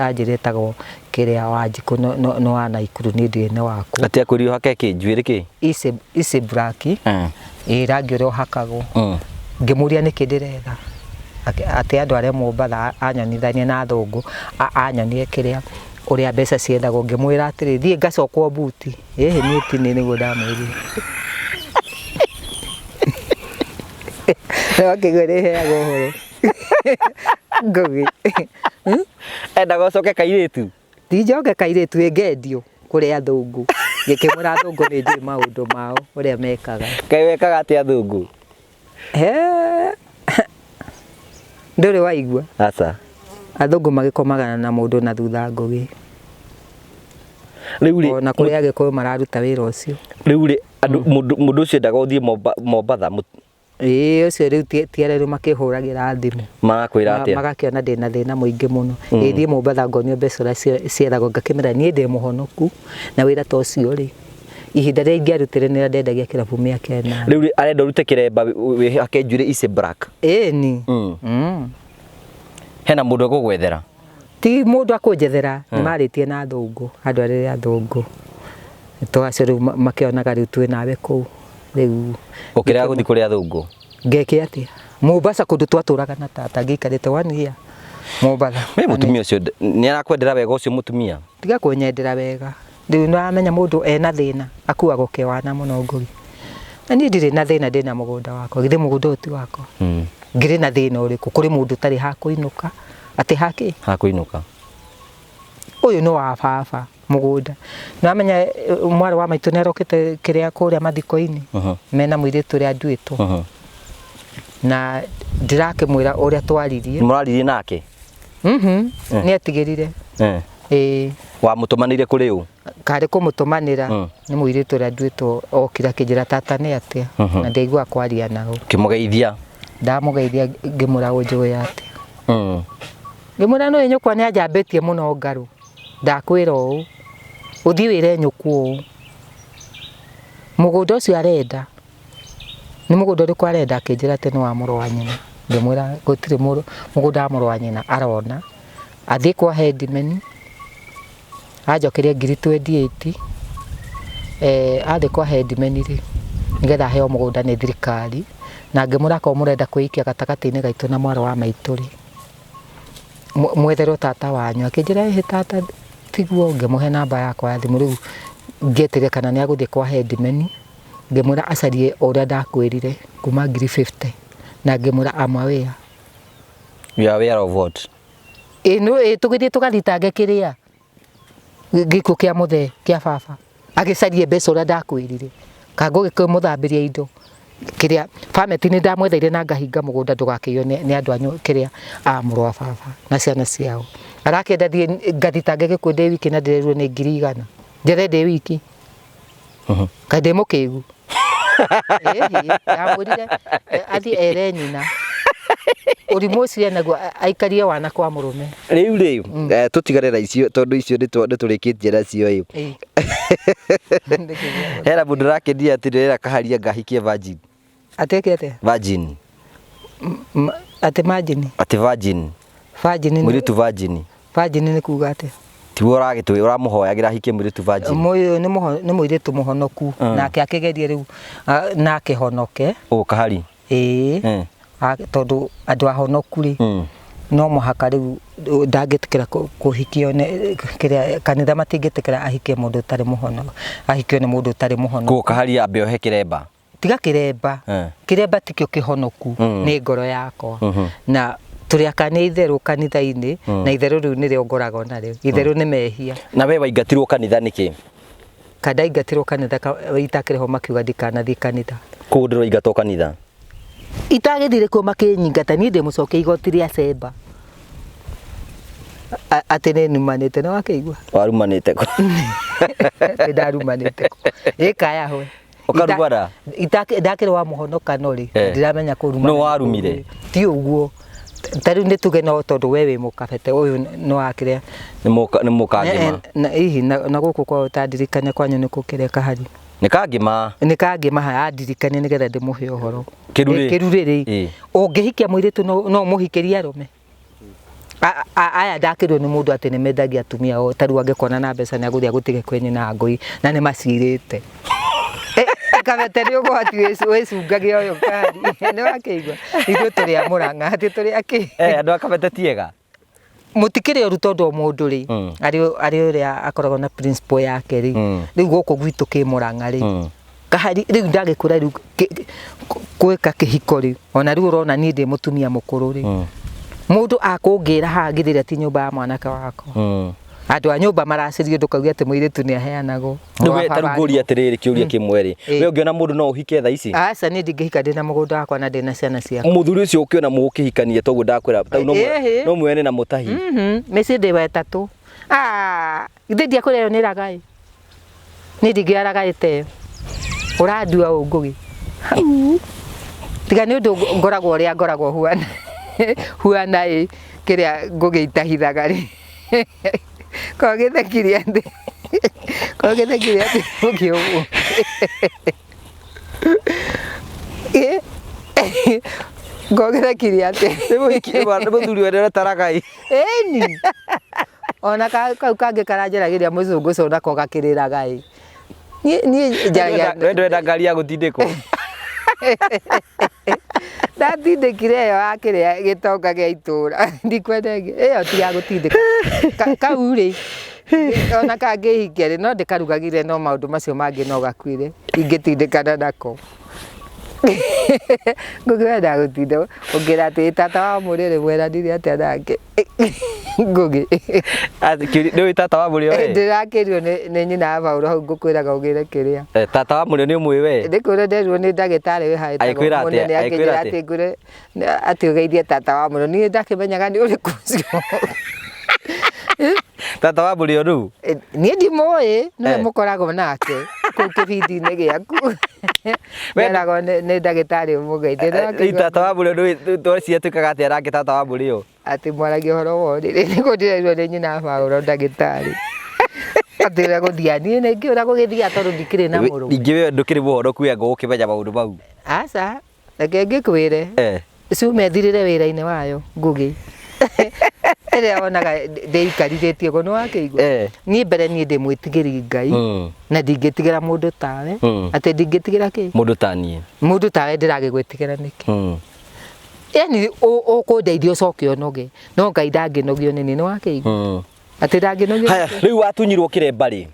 anjĩrĩtagwo kĩrĩa Wanjikũ no wa Naikuru nĩ ndĩ-inĩ waku atĩ akwĩrio hake kĩ njuĩrĩ kĩ ice black rangi ũrĩa ũhakagwo ngĩmũria nĩkĩ ndĩretha atĩ andũ arĩa Mombatha anyonithanie na athũngũ anyonie kĩrĩa ũrĩa mbeca ciendagwo ngĩmwĩra atĩrĩ thiĩ ngacokwo mbuti niĩ tini nĩguo ndamwĩrire wakĩgũa nĩheagwo ũhoro ngũgĩ enda gũcoke kairĩtu ndinjoke kairĩtu ĩngendio kũrĩ athũngũ ngĩkĩmwĩra athũngũ nĩ njũĩ maũndũ mao ũrĩa mekaga Kaĩ wekaga atĩa athũngũ ndũrĩ waigua aca athũngũ magĩkomagana na mũndũ na thutha ngũgĩ rĩu rĩ na kũrĩ Agĩkũyũ mararuta wĩra ũcio rĩu rĩ mũndũ ũcio endaga ũthiĩ Mombatha ũcio rĩu ti arĩa makĩhũragĩra thimũ magakwĩra atĩa magakĩona ndĩna thĩna mũingĩ mũno thiĩ Mombatha ngonio mbeca ũrĩa ciethagwo ngakĩmera niĩ ndĩ mũhonoku na wĩra ta ũcio rĩ ihinda rĩrĩa ingĩarutire nĩ ndendagia kĩrabu mĩaka 8 rĩu arenda ũrute kĩremba wĩhake njuĩrĩ ice black hena mũndũ ũgũgwethera ti mũndũ akũnjethera nĩ marĩtie na athũngũ andũ arĩa athũngũ twacio rĩu makĩonaga rĩu twĩ nawe kũu rĩu ũkĩrega gũthiĩ kũrĩ athũngũ ngeke atĩa Mombasa kũndũ twatũraga na tata ngĩikarĩte 1 year Mombatha mũtumia ũcio nĩ arakwendera wega ũcio mũtumia tiga kũnyendera wega rĩu nĩwamenya mũndũ ena thĩna akuagwo kĩwana mũno ngũgĩ na niĩ ndirĩ na thĩna ndĩna mũgũnda wakwa githĩ mũgũnda ũti wakwa ngĩrĩ na thĩna ũrĩkũ kũrĩ mũndũ tarĩ hakũinũka atĩ hakũinũka ũyũ nĩ wa baba mũgũnda nĩwamenya mwarĩ wa maitũ nĩarokĩte kĩrĩa kũrĩa mathiko-inĩ mena mũirĩtu ũrĩa nduĩtwo na ndirakĩmwĩra ũrĩa twaririe mũraririe nake nĩetigĩrire wamũtũmanĩire kũrĩ ũ karĩ kũmũtũmanĩra nĩ mũirĩtu ũrĩa nduĩtwo okira kĩnjĩra tata nĩ atĩa na ndaigua kwaria nao kĩmũgeithia ndamũgeithia ngĩmũra ũnjũĩ atĩa ngĩmũra no nyũkwa nĩ anjambĩtie mũno ngarũ ndakwĩra ũũ ũthiĩ wĩre nyũkwa ũũ mũgũnda ũcio arenda nĩ mũgũnda ũrĩkũ arenda akĩnjĩra atĩ nĩ wa mũrũ wa nyina ngĩmwĩra gũtirĩ mũgũnda wa mũrũ wa nyina arona athiĩ kwa headman anjokerie 28 athiĩ kwa headman rĩ nĩgetha aheo mũgũnda nĩ thirikari na ngĩmwĩra ko mũrenda kwĩikia gatagatĩ-inĩ gaitũ na mwarĩ wa maitũ rĩ mwetherwo tata wanyu akĩnjĩra tata tiguo ngĩmũhe namba yakwa ya thimũ rĩu ngĩeterera kana nĩ agũthiĩ kwa headman ngĩmwĩra acarie ũrĩa ndakwĩrire kuma 50 na ngĩmwĩra amawea you are aware of what tũgĩthiĩ tũgathitange kĩrĩa gĩkuũ kĩa mũthee kĩa baba agĩcarie mbeca ũrĩa ndakwĩrire kangũ gĩkĩmũthambĩria indo kĩrĩa family nĩ ndamwetheire na ngahinga mũgũnda ndũgakĩyo nĩ andũ anyu kĩrĩa mũrũ wa baba na ciana ciao arakĩenda thiĩ ngathitange gĩkuũ ndĩ wiki na ndĩrerwo nĩ 100 njethe ndĩ wiki kaĩ ndĩ mũkĩgu ndamwĩrire athiĩ ere nyina ũrimũ ũcio naguo aikarie wana kwa mũrũme rĩu tũtigarĩra icio tondũ icio nĩtũrĩkĩtie nacio hena mũndũ ũrakendia atĩ ndĩrera kaharia ngahikie virgin atĩkĩte virgin atĩ virgin mũirĩtu virgin nĩ kuga atĩa tiwe ũramũhoyagĩra ahikie mũirĩtu virgin mũyũ nĩ mũirĩtu mũhonoku nake akĩgerie rĩu na akĩhonoke kahari tondũ andũ ahonoku rĩ no mũhaka rĩu ndangĩtĩkĩra kũhikio kĩrĩa kanitha matingĩtĩkĩra ahikie mũndũ ũtarĩ mũhonoku ahikio nĩ mũndũ ũtarĩ mũhonoku kaharia ambe ohe kĩremba tiga kĩremba tikĩo kĩhonoku nĩ ngoro yakwa na turi akania itherũ kanitha-inĩ na itherũ rĩu nĩrĩo ngoragwo narĩo itherũ nĩ mehia na we waingatirwo kanitha nĩkĩ kandaingatirwo kanitha itakĩrĩho makiuga ndikanathiĩ kanitha kũu ndĩrwo ingatwo kanitha itagĩthire kuo makĩnyingata niĩ ndĩmũcokia igoti rĩa cemba atĩ nĩ numanĩte nĩ wakĩigua warumanĩte kũ ndarumanĩte kũ ĩkaya hwe ũkarumara ndakĩrĩ wa mũhonokano rĩ ndiramenya kũruma no warumire ti ũguo tarĩu nĩ tuge no tondũ we wĩ mũkabete ũyũ nĩ wakĩrĩa nĩ mũkangĩma na hihi na gũkũ kwao tandirikania kwanyu nĩ kũkĩrĩa kahari nĩ kangĩma haya ndirikania nĩgetha ndĩmũhe ũhoro kĩrurĩ ũngĩhikia mũirĩtu no mũhikĩrie arũme aya ndakĩrwo nĩ mũndũ atĩ nĩ mendagia atumia o tarĩu angĩkona na mbeca nĩ agũthiĩ agũtige kwenye na ngũi na nĩ macirĩte kabete nĩ ũgwati wĩcungagia ũyũ kari nĩ wakĩigua ithuĩ tũrĩ a Mũrang'a atĩ tũrĩ akĩ andũ a Kabete tiega mũtikĩrĩ ũru tondũ mũndũ rĩ arĩ ũrĩa akoragwo na principle yake rĩ rĩu gũkũ gwitũ kĩ Mũrang'a rĩ kahari rĩu ndagĩkũra rĩu gwĩka kĩhiko rĩ ona rĩu ũrona niĩ ndĩ mũtumia mũkũrũ rĩ mũndũ akũngĩra haha ngĩthĩra ti nyũmba ya mwanake wakwa andũ a nyũmba maracĩrio ndũkauge atĩ mũirĩtu nĩ aheanagwo tarĩu ngũria atĩrĩrĩ kĩũria kĩmwe rĩ we ũngĩona mũndũ no ũhike thaa ici aca niĩ ndingĩhika ndĩna mũgũnda wakwa na ndĩna ciana ciakwa mũthuri ũcio ũkĩona mũgũkĩhikania toguo ndakwĩra no mwene na mũtahi mĩciĩ ndĩ wetatũ githĩ ndiakũrĩo nĩ ragai niĩ ndingĩoya ragai ta ĩyo ũrandua ũũ ngũgĩ tiga nĩ ũndũ ngoragwo ũrĩa ngoragwo huana kĩrĩa ngũgĩ itahithaga rĩ kogĩthekirie atĩ ngũgĩ ũguo ngogĩthekirie atĩ nĩ mũthuri wendere taragai ĩni ona kau kangĩ karanjaragĩria mũcũngũcũ nako gakĩrĩraga niĩ wenda ngari ya gũtindĩkwo ndatindĩkire ĩyo yakĩrĩa gĩtonga gĩa itũũra ndikwenda ĩyo ti ya gũtindĩka kau rĩ ona kangĩhikia rĩ no ndĩkarugagire no maũndũ macio mangĩ no gakuire ingĩtindĩkana nako ngũkĩwenda gũtinda ũngĩra atĩ tata wa mũrĩrĩ mweranire atĩa nake ngũgĩ nĩ tata wa mũrĩo we ndĩrakĩrio nĩ nyina wa Paũlũ hau ngũkwĩraga ũgĩre kĩrĩa tata wa mũrĩo nĩ ũmũĩ we ndĩkwĩra nderirwo nĩ ndagĩtarĩ wĩ haĩtagwo mũnene akĩnjĩra atĩ ngũre atĩ ũgeithie tata wa mũrĩo niĩ ndakĩmenyaga nĩ ũrĩkũ ũcio tata wa mũrĩo rĩu niĩ ndimũĩ nĩwe mũkoragwo nake kũu kĩbindi-inĩ gĩaku meragwo nĩ ndagĩtarĩ ũmũgeithie tata wa mũrĩo tweciria tuĩkaga atĩa nake tata wa mũrĩo atĩ mwaragia ũhoro wa ũrĩrĩ nĩguo ndĩrerirwo nĩ nyina wa Paũlũ ndagĩtarĩ atĩra gũthia niĩ nĩngĩũra gũgĩthia tondũ ndikĩrĩ na mũrũ ningĩ we ndũkĩrĩ mũhonoku ya gũkĩmenya maũndũ mau aca reke ngĩkwĩre ciume thirĩre wĩra-inĩ wayo ngũgĩ ĩrĩa wonaga ndĩikarithĩtie ũguo nĩ wakĩigua niĩ mbere niĩ ndĩ mwĩtigĩri Ngai na ndingĩtigĩra mũndũ tawe atĩ ndingĩtigĩra kĩ mũndũ tawe ndĩragĩgwĩtigĩra nĩkĩ yani ũkũndeithia ũcoke ũnoge no Ngai ndangĩnogio nĩ niĩ nĩ wakĩigua atĩ ndangĩnogio rĩu watunyirwo kĩremba rĩ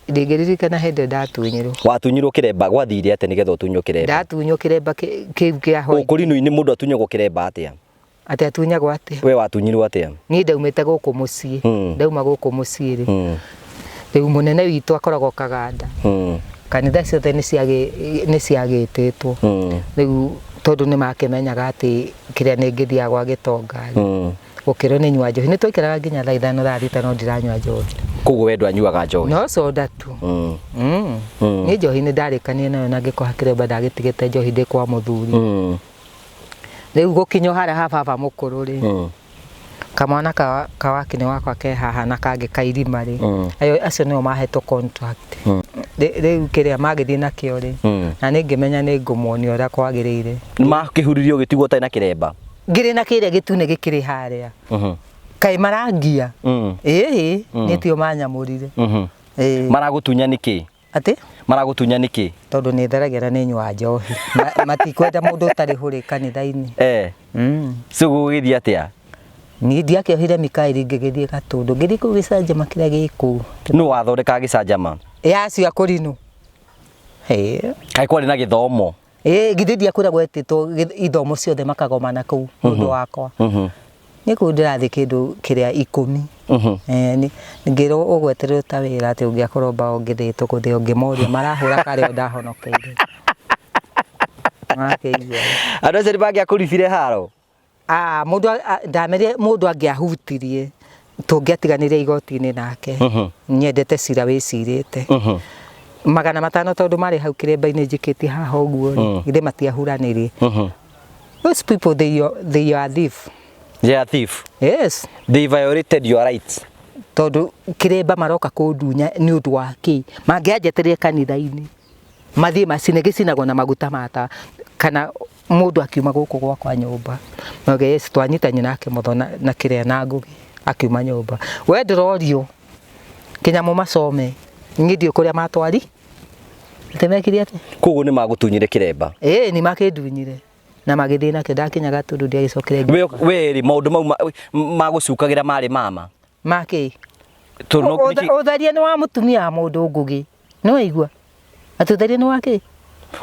ndingĩririkana hĩndĩ ndatunyirwo watunyirwo kĩremba gwathire atĩ nĩgetha ũtunywo kĩremba ndatunywo kĩremba kĩu kĩa hwaĩ ũkũrinũ-inĩ mũndũ atunyagwo kĩremba atĩa atĩ atunyagwo atĩa we watunyirwo atĩa niĩ ndaumĩte gũkũ mũciĩ ndauma gũkũ mũciĩ rĩ rĩu mũnene witũ akoragwo Kaganda kanitha ciothe nĩ ciagĩtĩtwo rĩu tondũ nĩ makĩmenyaga atĩ kĩrĩa nĩ ngĩthiaga gwa gĩtonga gũkĩrwo nĩ nyua njohi nĩ twaikaraga nginya thaa ithano thaa thita no ndiranyua njohi koguo we ndwanyuaga njohi no soda tu niĩ njohi nĩ ndarĩkanie nayo na ngĩkoha kĩremba ndagĩtigĩte njohi ndĩ kwa mũthuri rĩu gũkinywo harĩa ha baba mũkũrũ rĩ kamwana kawakine wakwa ke haha na kangĩ kairima rĩ acio nĩo mahetwo contract rĩu kĩrĩa magĩthiĩ nakĩo rĩ na nĩ ngĩmenya nĩ ngũmuonia ũrĩa kwagĩrĩire makĩhuririo gĩtugwo ũtarĩ na kĩremba ngĩrĩ na kĩrĩa gĩtune gĩkĩrĩ harĩa kaĩ marangia ĩĩ nĩ tio manyamũrire maragũtunya nĩkĩ atĩ maragũtunya nĩkĩ tondũ nĩ theragĩra nĩ nyua njohi matikwenda mũndũ ũtarĩ hũrĩ kanitha-inĩ gũgĩthiĩ atĩa niĩ ndiakĩohire Mikaeli ngĩgĩthiĩ Gatũndũ ngĩthiĩ kũu gĩcanjama kĩrĩa gĩkũu nũ wathondekaga gĩcanjama yacio akũrinũ kaĩ kwarĩ na gĩthomo githidi akura gwetitwo ithomo ciothe makagomana kuu mundu wakwa ni ku ndirathi kindu kiria 10 ngiro ugweterera ta wira ati ungiakoromba ongithitwo kuthi ungimoria marahura kare ndahonokeire andu acio bangiakuribire haro mundu ndamerie mundu angiahutirie tungiatiganire igoti-ini nake nyendete cira wicirite magana matano tondu mari hau kiremba-ini njikiti haha uguo githe matiahuranirie those people they are thief. They are thief. Yes. They violated your rights. Tondu kiremba maroka kundunya ni undu waki mangianjeterie kanitha-ini mathie macine gicinagwo na maguta mata kana mundu akiuma guku gwakwa nyumba noge yes twanyitanye nake mutho na kiria na ngugi akiuma nyumba we ndirorio kinyamu macome ngidio kuria matwari temekiri ati kugu ni magutunyire kiremba ni makindunyire na magithina kindakinyaga tundu ndia gicokire we ri maundu mau magucukagira mari mama maki utharia ni wa mutumia mundu ngugi no igua atutharia ni wake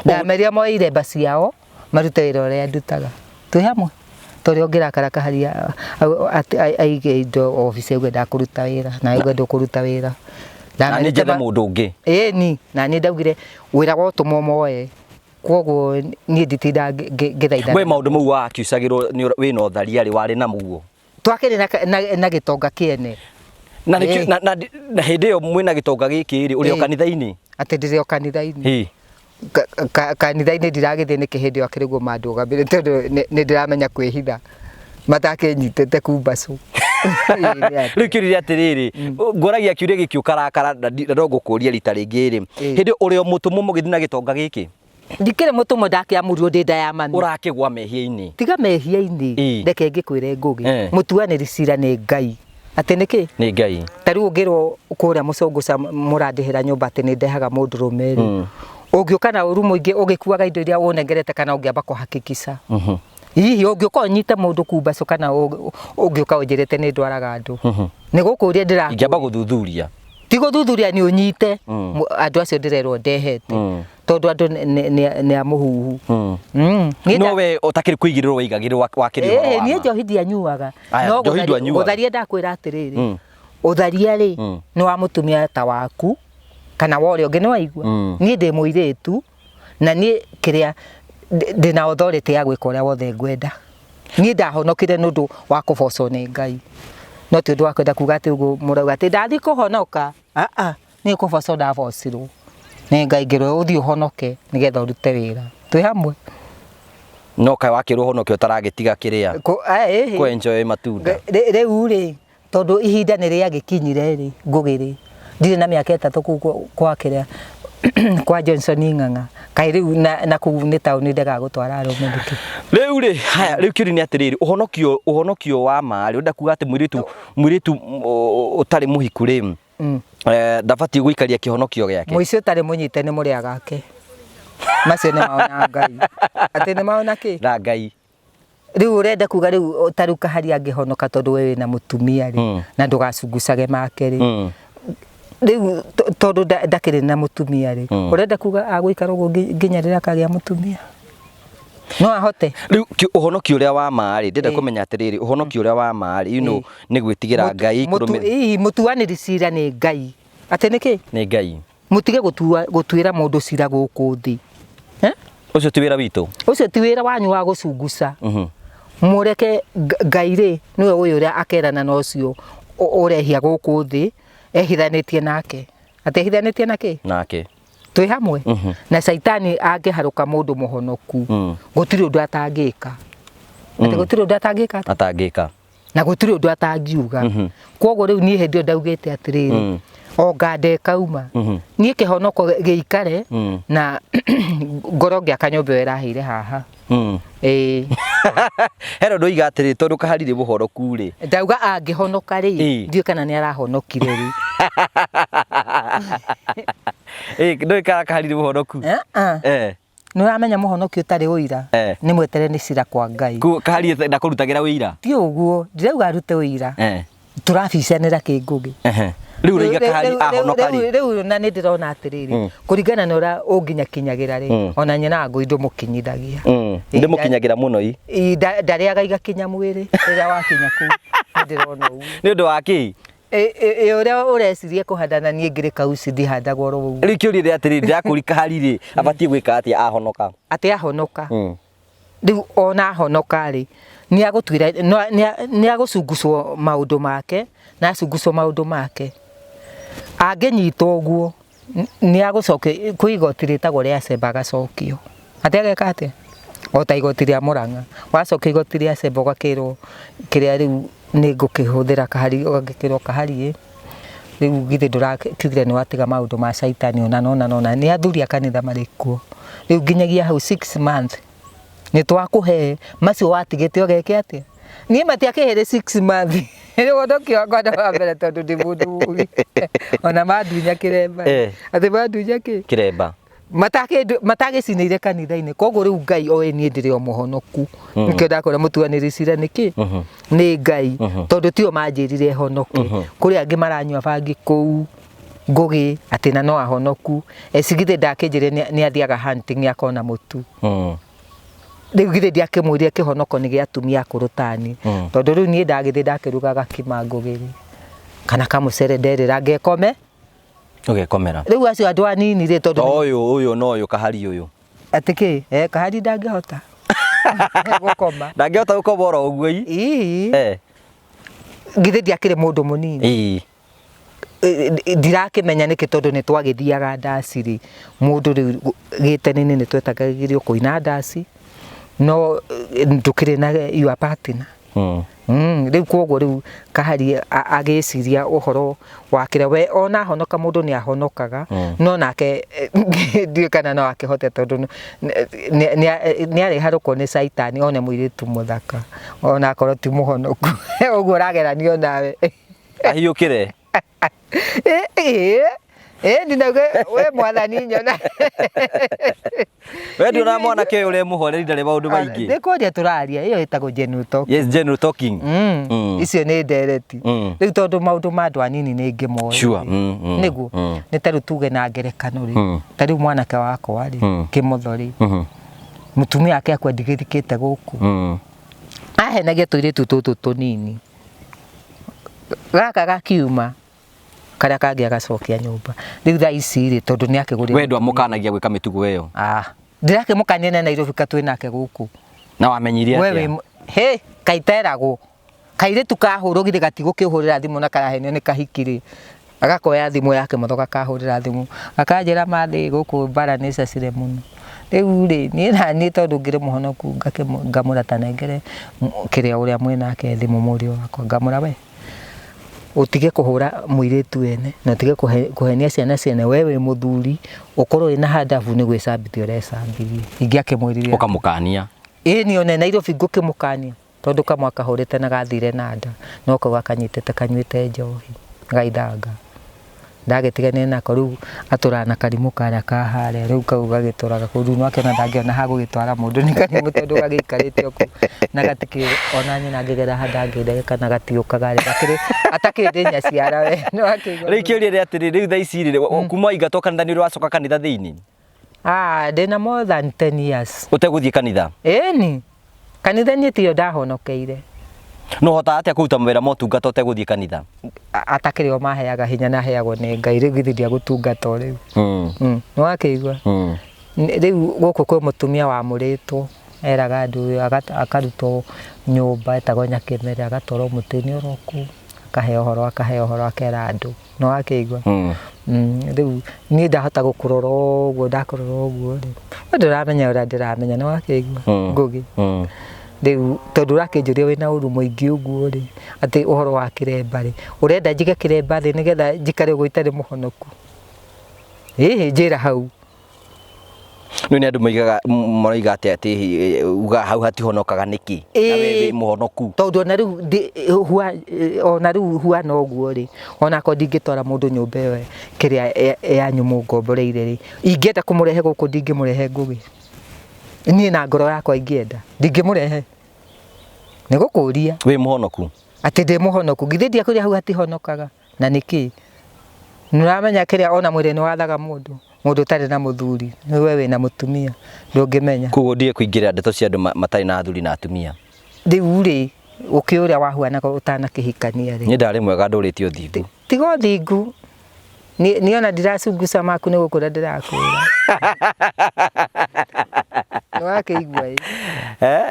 ndameria moire basi yao marute wira uria ndutaga twi hamwe turi ongira karaka haria aige indo office gwe ndakuruta wira na igwe ndukuruta wira na ni njethe mundu ungi ni na ni ndaugire wira wotumo moe koguo ni nditinda ngithaitha we maundu mau wakiucagirwo wina utharia ri wari na muguo twakiri na gitonga kiene na hindi iyo mwina gitonga giki ri uri kanitha-ini ati ndirio kanitha-ini kanitha-ini ndiragithinike hindi iyo akiriguo mandugambire tondu ni ndiramenya kwihitha matakenyitete kumbacu riu kiuria atiriri ngoragia kiuria giki ukarakara ndogukuria rita ringi ri hindi urio mutumu mugithina gitonga giki ndikire mutumu ndakiamurio ndi nda ya mami urakigwa mehia-ini tiga mehia-ini ndeke ngikwire ngugi mutuaniri cira ni Ngai ati niki ni Ngai tariu ngirwo kuria mucunguca murandihira nyumba ati ni ndehaga mundurume ri ungiuka na uru muingi ugikuaga indo iria wonengerete kana ungiamba kuhakikisha hihi ungiuka unyite mundu kumbacu kana ungiuka unjirite ni ndwaraga andu ni gukuria ndira ingiamba guthuthuria ti guthuthuria ni unyite andu acio ndirerwo ndehete tondu andu ni amuhuhu no we utakiri kuigirirwo waigagirwo wakiri ni njohithia nyuaga no utharia ndakwira atiriri utharia ri ni wa mutumia ta waku kana wore ungi ni waigua ni ndi muiritu na ni kiria ndina authority ya gwika uria wothe ngwenda ni ndahonokire nundu wa kubocwo ni Ngai no ti undu wa kwenda kuga ati murauga ati ndathi kuhonoka ni kubocwo ndabocirwo ni Ngai ngirwo uthii uhonoke nigetha urute wira twi hamwe no kai wakirwo honoke utaragitiga kiria ku enjoy matunda riu ri tondu ihinda ni riagikinyire ri ngugiri ndire na miaka 3 kwa kiria kwa Johnson Ng'ang'a kai riu na kugu ni tauni ndegagutwara arumenduki riu ri haya riu kiri ni atiriri uhonokio wa mari unda kuga ati mwiritu utari muhiku ri ndabati guikaria kihonokio giake muici utari munyite ni muria gake macio ni maona Ngai ati ni maona ki na Ngai riu urenda kuga riu utaruka haria angihonoka tondu we wina mutumia ri na ndugacungucage make ri riu tondu ndakiri na mutumia ri urenda kuga aguikara uguo nginya rira kagia mutumia no ahote riu uhonokio uria wa mari ndenda kumenya atiriri uhonokio uria wa mari ni gwitigira Ngai kurumira mutuaniri cira ni Ngai ati niki ni Ngai mutige gutuira mundu cira guku thi ucio ti wira witu ucio ti wira wanyu wa gucunguca mureke Ngai ri niwe uyu uria akerana na ucio urehia guku thi ehithanitie nake atehithanitie nake twi hamwe na shaitani angiharuka mundu muhonoku gutiri undu atangika ati gutiri undu atangika na gutiri undu atangiuga koguo riu nie hindi ndaugite atiriri onga kauma nie kihonoko giikare na ngoro ngia kanyombe weraheire haha hero ndoiga atiriri tondu kaharire buhoroku ri ndauga angihonoka ri ndiu kana ni arahonokire ri ndoi kaharire buhoroku no amenya muhonokio tari uira ni mwetere ni cira kwa Ngai kaharire ndakurutagira wira ti uguo ndirauga arute uira turabicanira kingugi riu riga kahari ahonoka ri riu na ni ndirona atiriri kuringana na ura unginya kinyagira ri ona nyina ngui mukinyithagia ndimukinyagira muno ndariaga igakinya mwiri rira wakinya ku ndirona u ni undu wa ki uria urecirie kuhandana nie ngiri kauci ndihandagwo ro u ri kiuri ri atiriri ndakuri kahari ri abatie gwika atia ahonoka ati ahonoka riu ona ahonoka ri ni agutwira ni agucunguswo maundu make na acunguswo maundu make angenyitwo uguo ni agucoke kuigoti ritagwo ria Semba agacokio ati ageka atia ota igoti ria Murang'a wacoka igoti ria Semba ugakirwo kiria riu ni ngukihuthira kahari ugakirwo kahari riu githe ndurakiugire ni watiga maundu ma caitani ona ni athuri a kanitha marikuo riu nginyagia hau 6 months ni twakuhe macio watigite ugeke atia ni matiakehire 6 months ni wondoki wakwa wa mbere tondu ndi mundu ona mandunya kiremba ati mandunya kiremba matagiciniire kanitha-ini koguo riu Ngai oe nie ndiri o muhonoku nikio ndakora mutuaniri cira niki ni Ngai tondu tio manjirire honoke kuri angi maranyua bangi kuu ngugi ati na no ahonoku ecigithe ndakinjire ni athiaga hunting akona mutu riu githe ndiakimwirie kihonoko ni gia atumia kurutani tondu riu nie ndagithi ndakirugaga kima ngugiri kana kamucere nderira ngekome ugekomera riu acio andu anini ri tondu uyu no uyu kahari uyu atiki kahari ndangihota gukoma ndangihota gukoma oro uguo githe ndiakire mundu munini ndirakimenya niki tondu ni twagithiaga ndaciri mundu riu gitenene ni twetagagirio kuina ndaci no ndukire na your partner riu koguo riu kahari agiciria uhoro wakire we ona honoka mundu ni ahonokaga no nake ndiukana no akihote tondu ni ari haruko ni caitani one muiritu muthaka ona akoro ti muhonoku uguo rageranio nawe ahiukire ndinauge we mwathani nyona we ndio na mwana ke ule muhoreri ndari maundu maingi ndikoria turaria iyo itagwo general talking yes general talking icio ni ndereti riu tondu maundu ma andu anini ni ngimoya sure niguo ni taru tuge na ngerekano ri tari mwanake wakwa ri kimuthori mutumia ake akwendigithikite guku ahenagia tuiritu tutu tunini gaka gakiuma karia kangi agacokia nyumba riu thaa ici ri tondu ni akigurira we ndu amukanagia gwika mitugo iyo ndirakimukania na Nairobi katwi nake guku na wamenyirie atia wewe kaiteragwo kairitu kahurwo githe gatigukihurira thimu na karahenio ni kahikiri agakoya thimu yake muthoka kahurira thimu akanjira mathi guku bara ni cacire muno riu ri ni tondu ngire muhonoku ngamura tanengere kiria uria mwinake thimu muri wakwa ngamura we utige kuhura muiritu ene na utige kuhenia ciana ciene wewe muthuri ukorwo ina hadafu ni gwicambithia urecambithia ingiakimwiririe ukamukania ni one Nairobi ngukimukania tondu kamwaka hurite na gathire na nda no ko gakanyitete kanywite njohi gaithanga ndagetigane nako riu aturana karimu karia kahare riu kau gagituraga kuru no akena ndangiona ha gugitwara mundu ni karimu tondu gagikarite oku na gatiki ona nyina ngegera handangire kana gatiukaga ri gakiri atakindenya ciara we no akigwa riu kiuria ri atiri riu thaa ici ri kuma igatoka ndani ri wacoka kanitha thiini ndina more than 10 years uteguthie kanitha ni kanitha ni tio ndahonokeire no hota atia kuruta mawira motungata uteguthie kanitha atakire o maheaga hinya na heagwo ni Ngai riu githiria gutungata riu no akigwa riu guku kwi mutumia wa muritwo eraga andu akarutwo nyumba etagwo Nyakimere agatwarwo mutini uroku akahe uhoro akera andu no akigwa riu ni ndahota gukurora uguo ndakurora uguo ri ndiramenya ura ndiramenya no akigwa ngugi riu tondu rakinjuria wina uru muingi uguo ri ati uhoro wa kiremba ri urenda njige kiremba thi nigetha njikare uguo itari muhonoku njira hau no ni andu moiga ati uga hau hatihonokaga niki na we muhonoku tondu ona riu huana uguo ri ona ko ndingitwara mundu nyumba iyo kiria ya nyumu ngomboreire ri ingienda kumurehe guku ndingimurehe ngugi ni na ngoro yakwa ingienda ndingimurehe ni gukuria we muhonoku ati ndi muhonoku githĩ ndiakũria hau hatihonokaga na nĩkĩ nĩũramenya kĩrĩa ona mwĩrĩ nĩwathaga mũndũ ũtarĩ na mũthuri we wĩna mũtumia ndũngĩmenya koguo ndiye kũingĩrĩra ndeto cia andũ matarĩ na athuri na atumia rĩu rĩ ũkĩũrĩa wahuanaga ũtanakĩhikania rĩ niĩ ndarĩ mwega ndũrĩtio thingu tiga thingu niona ndiracunguca maku nĩ gũkũra ndĩrakũra nĩwakĩigua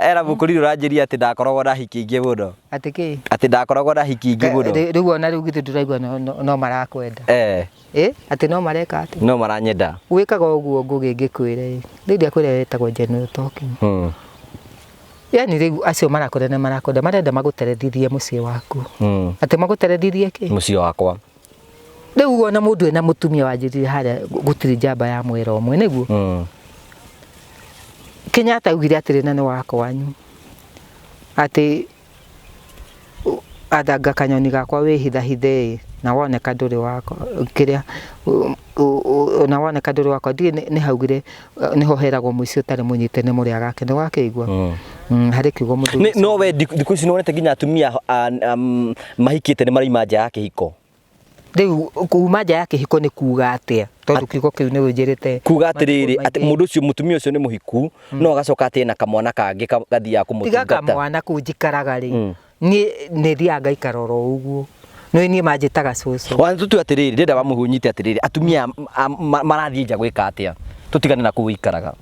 era mũkũri ũranjĩria atĩ ndakoragwo na hiki ingĩ mũno atĩ kĩ atĩ ndakoragwo na hiki ingĩ mũno rĩu ona rĩu githĩ ndũraigua no marakwenda atĩ no mareka atĩ no maranyenda wĩkaga ũguo ngũgĩngĩkwĩre rĩu ndiakwĩra wetagwo General Talking yani rĩu acio marakwenda marenda magũterethithie mũciĩ waku atĩ magũterethithie kĩ mũciĩ wakwa rĩu ona mũndũ ena mũtumia wanjĩrire harĩa gũtirĩ njamba ya mwera ũmwe nĩguo Kenyatta augire atĩrĩ na nĩ wakwanyu atĩ athanga kanyoni gakwa wĩhithahithe na woneka ndũrĩ wakwa kĩrĩa na woneka ndũrĩ wakwa nĩ haugire nĩho heragwo mũici ũtarĩ mũnyite nĩ mũrĩa gake nĩ wakĩigua harĩ kiugo mũthuri no we thikũ ici nĩwonete nginya atumia mahikĩte nĩ maraima nja ya kĩhiko rĩu kuuma nja ya kĩhiko nĩ kuuga atĩa tondũ kiugo kĩu nĩ wĩnjĩrĩte kuuga atĩrĩrĩ atĩ mũndũ ũcio mũtumia ũcio nĩ mũhiku no agacoka atĩ na kamwana kangĩ gathiaga kũmũtungata tiga kamwana kũu njikaraga rĩ nĩ thiaga ngaikara oro ũguo no niĩ manjĩtaga cũcũ tũtue atĩrĩrĩ ndĩrenda wamũhunyite atĩrĩrĩ atumia marathiĩ nja gwĩka atĩa tũtigane na kũu ikaraga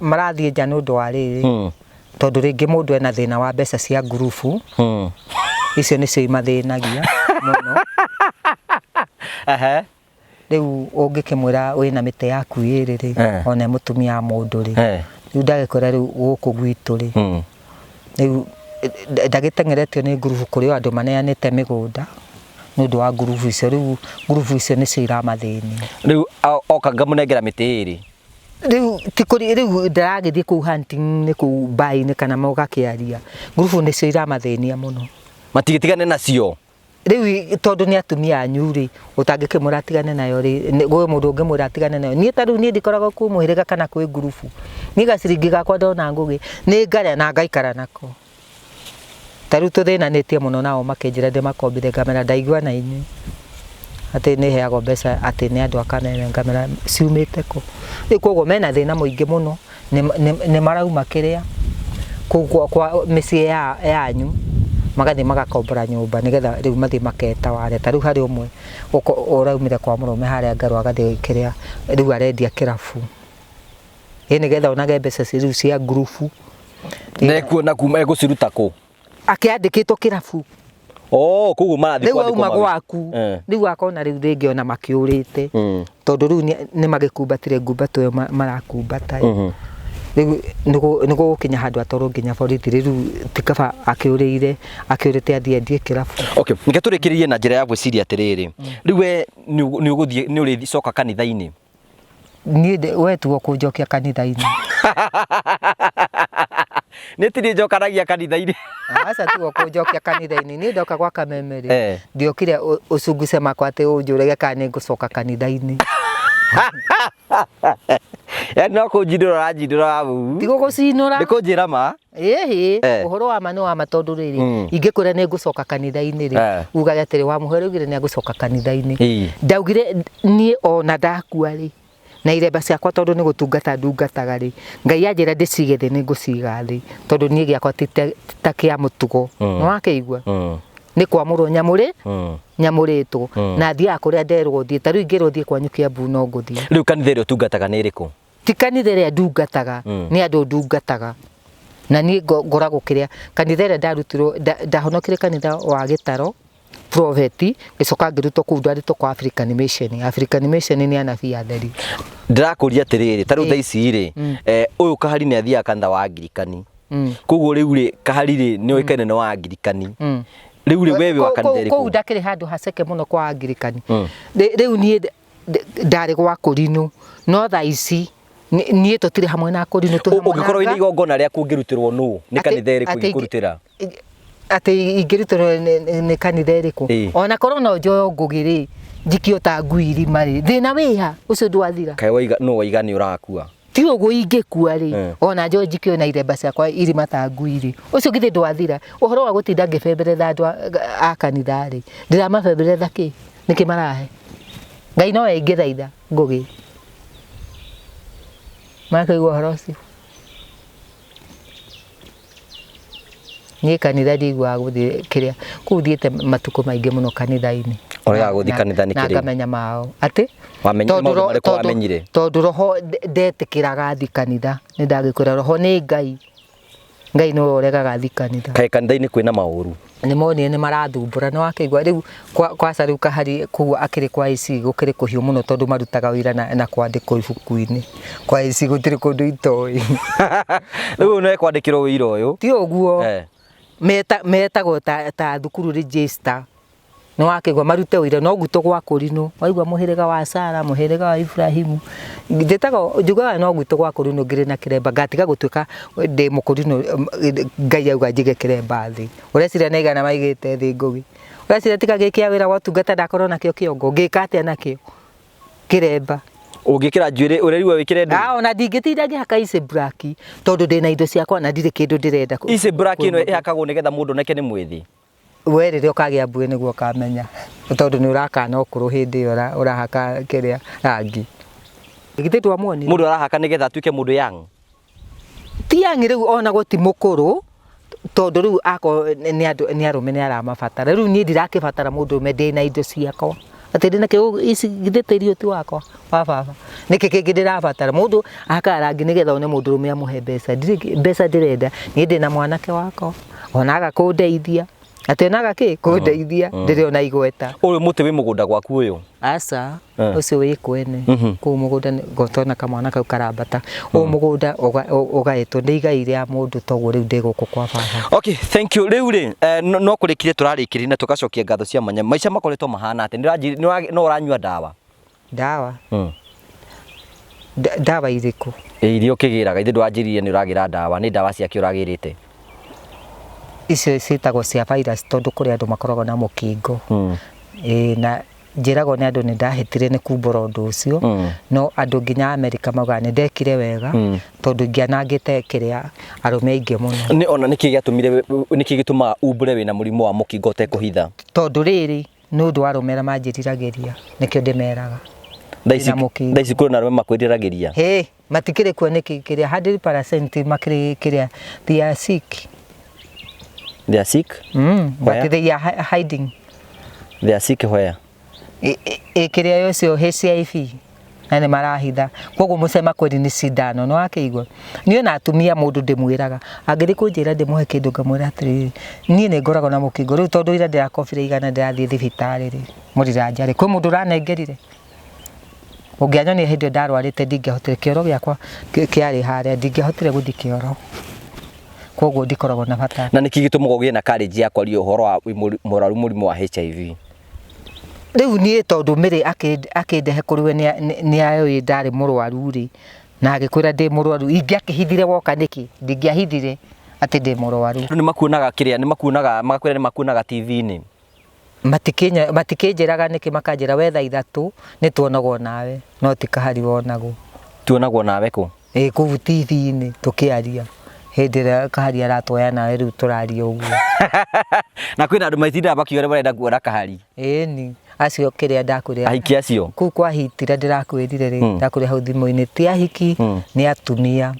marathiĩ nja nĩ ũndũ wa rĩrĩ tondũ rĩngĩ mũndũ ena thĩna wa mbeca cia ngurubu icio nĩcio imathĩnagia mũno rĩu ũngĩkĩmwĩra wĩna mĩtĩ yaku ĩrĩ rĩ ona mũtumia wa mũndũ rĩ rĩu ndagĩkora rĩu gũkũ gwitũ rĩ rĩu ndagĩteng'eretio nĩ ngurubu kũrĩ andũ maneanĩte mĩgũnda nĩ ũndũ wa ngurubu icio rĩu ngurubu icio nĩcio iramathĩnia rĩu oka ngamũnengera mĩtĩ ĩrĩ rĩu tikũrĩ rĩu ndaragĩthiĩ kũu hunting nĩ kũu mbaĩ-inĩ kana mũgakĩaria ngurubu nĩcio iramathĩnia mũno matigĩtigane nacio rĩu tondũ nĩ atumia anyu rĩ ũtangĩkĩmwĩra atigane nayo rĩ gwĩ mũndũ ũngĩmwĩra atigane nayo niĩ tarĩu niĩ ndikoragwo kwĩ mũhĩrĩga kana kwĩ ngurubu niĩ gaciringi gakwa ndona ngũgĩ nĩ ngarĩa na ngaikara nako tarĩu tũthĩnanĩtie mũno nao makĩnjĩra ndĩmakombire ngamera ndaigua na inyuĩ atĩ nĩ heagwo mbeca atĩ nĩ andũ akanene ngamera ciumĩte kũ rĩu koguo mena thĩna mũingĩ mũno nĩ marauma kĩrĩa kwa mĩciĩ yanyu magathiĩ magakombora nyũmba nĩgetha rĩu mathiĩ maketa ware tarĩu harĩ ũmwe ũraumire kwa mũrũme harĩa Ngaru agathiĩ kĩrĩa rĩu arendia kĩrabu nĩgetha onage mbeca rĩu cia ngurubu nekuona kuma egũciruta kũ akĩandĩkĩtwo kĩrabu koguo marathiĩ rĩu auma gwaku rĩu akona rĩu rĩngĩ ona makĩũrĩte tondũ rĩu nĩ magĩkumbatire ngumbato ĩyo marakumbata rĩu nĩ gũgũkinya handũ atorwo nginya borithi rĩu tikaba akĩũrĩte athiĩ endie kĩrabu nĩke tũrĩkĩrĩrie na njĩra ya gwĩciria atĩrĩrĩ rĩu we nĩ ũgũthiĩ nĩ ũrĩcoka kanitha-inĩ niĩ we tuo kũnjokia kanitha-inĩ nĩ tirĩ njokanagia kanitha-inĩ aca tuo kũnjokia kanitha-inĩ niĩ ndoka gwa Kameme rĩ ndiokire ũcunguce makwa atĩ ũnjũrage kana nĩ ngũcoka kanitha-inĩ yani no kũnjindũra ũranjindũra bu tigũgũcinũra nĩ kũnjĩra ma ũhoro wa ma nĩ wa ma tondũ rĩrĩ ingĩkwĩra nĩ ngũcoka kanitha-inĩ rĩ ugaga atĩrĩ wa mũhera ugire nĩ agũcoka kanitha-inĩ ndaugire niĩ ona ndakua rĩ na iremba ciakwa tondũ nĩ gũtungata ndungataga rĩ Ngai anjĩra ndĩcige thĩ nĩ ngũciga thĩ tondũ niĩ gĩakwa ta kĩa mũtugo nĩ wakĩigua nĩ kwamũrwo nyamũrĩtwo na thiaga kũrĩa nderwo thiĩ tarĩu ingĩrwo thiĩ kwanyu Kĩambu no ngũthiĩ rĩu kanitha ĩrĩa ũtungataga nĩ ĩrĩkũ ti kanitha ĩrĩa ndungataga nĩ andũ ndungataga na niĩ ngoragwo kĩrĩa kanitha ĩrĩa ndarutirwo ndahonokire kanitha wa Gĩtaro Prophet gĩcoka ngĩrutwo kũu ndwarĩtwo kwa African Mission nĩ anabii atheri ndĩrakũria atĩrĩrĩ tarĩu thaa ici rĩ ũyũ Kahari nĩ athiaga kanitha wa Angirikani koguo rĩu rĩ Kahari rĩ nĩ oĩkaine nĩ wa Angirikani rĩu rĩ wewe wa kanitha ĩrĩkũ kũu ndakĩrĩ handũ haceke mũno kwa Angirikani rĩu niĩ ndarĩ gwa Kũrinũ no thaa ici niĩ tũtirĩ hamwe na Kũrinũ ũngĩkorwo ina igongona rĩa kũngĩrutĩrwo nũ nĩ kanitha ĩrĩkũ ingĩkũrutĩra atĩ ingĩrutĩrwo nĩ kanitha ĩrĩkũ ona korwo no njoyo ngũgĩ rĩ njikio ta ngui irima rĩ thĩna wĩha ũcio ndwathira kaĩ nũ waiga nĩ ũrakua ti uguo ingikua ri ona George kio na iremba ciakwa iri matanguiri ucio githe ndwathira uhoro wa gutinda ngibemberetha andu a kanitha ri ndiramabemberetha ki niki marahe Ngai no engithaitha ngugi makaigua uhoro ucio ni kanitha ndigua guthii kiria kuthiete matuko maingi muno kanitha-ini oria guthii kanitha ni kiria na ngamenya mao ati wamenya maundu mariko wamenyire tondu roho ndetikiraga thi kanitha ni ndagikwira roho ni Ngai no oregaga thi kanitha kai kanitha-ini kwina mauru ni moni ni marathumbura no akigwa riu kwa saruka hari ku akiri kwa ici gukiri kuhiu muno tondu marutaga wira na kwandikwo ibuku-ini kwa ici gutiri kundu itoi riu no kwandikirwo wira uyu ti uguo metagwo ta thukuru register no akigwa marute wira no guto gwa kurino waigwa muhiriga wa Sara muhiriga wa Ibrahimu ndetaga njugaga no guto gwa kurino ngire na kiremba ngatiga gutuika ndi mukurino Ngai auga njige kiremba thi ureciria na igana maigite thi ngugi ureciria tika gikia wira wa tungata ndakorwo nakio kiongo ngika atia nakio kiremba ungikira njuire ureriwa wikire ndu ona ndingitinda ngihaka ice black tondu ndina indo ciakwa na ndire kindu ndirenda ice black ino ihakagwo nigetha mundu neke ni mwithi we rire ukagia mbue niguo kamenya tondu ni urakana ukuru hindi urahaka kiria rangi gititwa muoni mundu arahaka nigetha atuike mundu yang ti yang riu ona guti mukuru tondu riu ako ni arume ni aramabatara riu ni ndirakibatara mundu me ndina indo ciakwa ati ndina kiu ici githitirio ti wakwa baba niki kingi ndirabatara mundu akarangi nigetha one mundu rume amuhe mbeca ndirenda ni ndina mwanake wakwa ona agakundeithia ati naga ki kundeithia ndire ona igweta uyu muti wi mugunda gwaku uyu asa ucio wi kwene ku mugunda gotona kamwana kau karambata u mugunda ugaetwo ndi igai ya mundu toguo riu ndi guku kwa baba okay thank you riu ri no kurikire turarikiri na tugacokia ngatho cia manya maica makoretwo mahana ati no uranyua dawa dawa iriku irio kigiraga ithe ndwanjiririe ni uragira dawa ni dawa cia kiuragirite icio citagwo cia virus tondu kuri andu makoragwo na mukingo na njiragwo ni andu ni ndahitire ni kumbura undu ucio no andu nginya America mauga ni ndekire wega tondu ngianangite kiria arume aingi muno ni ona niki giatumire niki gituma umbure wina murimo wa mukingo te kuhitha tondu riri nundu arumera manjiriragiria nikio ndimeraga Daisi kuna arume makwiriragiria matikire kuo niki kiria 100% makiri kiria they are sick. They are sick? But they are hiding. They are sick where? Kiria yocio HIV na ni marahitha koguo mucema kweri ni cindano no akigwa ni ona atumia mundu ndimwiraga angiri kunjira ndimuhe kindu ngamwira atiri nie ni ngorago na mukingo riu tondu ira ndirakobire igana ndirathie thibitari ri muriranja ri kwi mundu ranengerire ungianyonia hindi ndarwarite ndingihotire kioro giakwa kiari haria ndingihotire guthi kioro koguo ndikoragwo na bata na niki gituma ugie na courage ya kwaria uhoro wa muraru murimu wa HIV riu nie tondu miri akindehe kuriwe ni ayo ndari murwaru ri na agikwira ndi murwaru ingiakihithire woka niki ndingiahithire ati ndi murwaru ni makuonaga kiria ni makuonaga magakwira ni makuonaga TV-ini matikinjiraga niki makanjira wetha ithatu ni tuonagwo nawe no tikahari wonagwo tuonagwo nawe ku ku TV-ini tukiaria hindi ria kahari aratoya nawe riu turaria uguo na kwina andu maitinda bakiore barenda kuona kahari ni acio kiria ndakuria ahiki acio ku kwa hitira ndirakwirire ri ndakuria hau thimu-ini ti ahiki ni atumia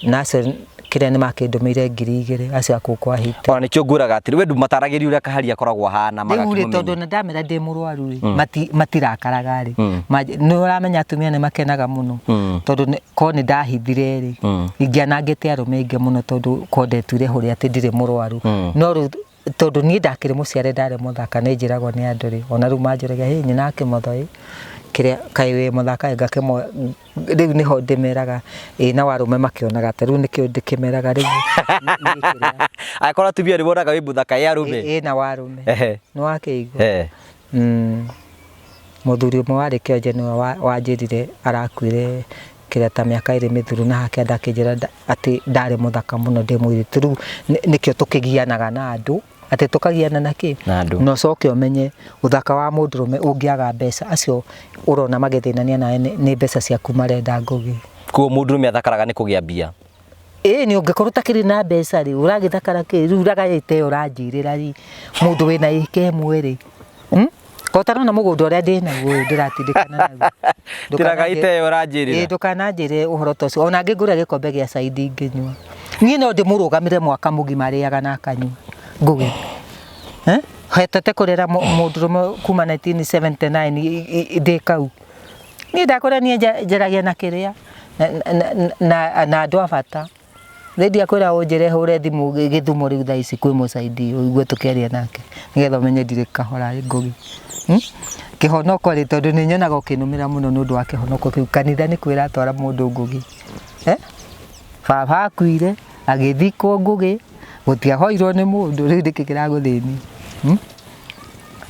na acio kiria ni makindumire 2,000 acio aku kwa hiti ona nikio nguraga atiri we ndumataragiri uria kahari akoragwo hana magakimumenya tondu na ndamera ndi murwaru ri matirakaraga ri ni uramenya atumia ni makenaga muno tondu ko ni ndahithire ri ingianangite arume ingi muno tondu ko ndetwire huria ati ndire murwaru no tondu ni ndakire muciare ndare muthaka ni njiragwo ni andu ri ona ru manjuraga hi nyina akimotho kiria kai we muthaka ngakimo riu niho ndimeraga na warume makionaga ta riu nikio ndikimeraga riu akora tubia ribonaga wi muthaka ya arume na warume no akeigwa muthuri umwe wari kionje ni wanjirire arakwire kiria ta miaka 2 mithuru na hake ndakinjira ati ndari muthaka muno ndi mwiritu riu nikio tukigianaga na andu ati tukagiana naki no coke umenye uthaka wa mundurume ungiaga mbeca acio urona magithinania nae ni mbeca ciaku marenda ngugi Ko mundu athakaraga ni kugia mbia ni ungikorwo takiri na mbeca ri uragithakara ki ri uragaite uranjirira ri mundu wina ike mwere kotarona mugundo uria ndinaguo ndiratindikana naguo ndiragaite uranjirira ndukananjire uhoro tocio ona ngigura gikombe gia caidi nginywa nie no ndimurugamire mwaka mugima riaga na kanyu ngugi hetete kurera mundu kuma 1979 ndikau nie ndakora nie njeragia na kiria na andu abata Ready akwira onjere hure thimu githumo riu thaa ici kwi mucaidi igwe tukeria nake nigetha menye ndire kahora ngugi kihonoko ri tondu ni nyonaga ukinumira muno nundu wa kihonoko kiu kanitha ni kwira twara mundu ngugi baba akuire agithikwo ngugi gutiahoirwo ni mundu riu ndikikira guthini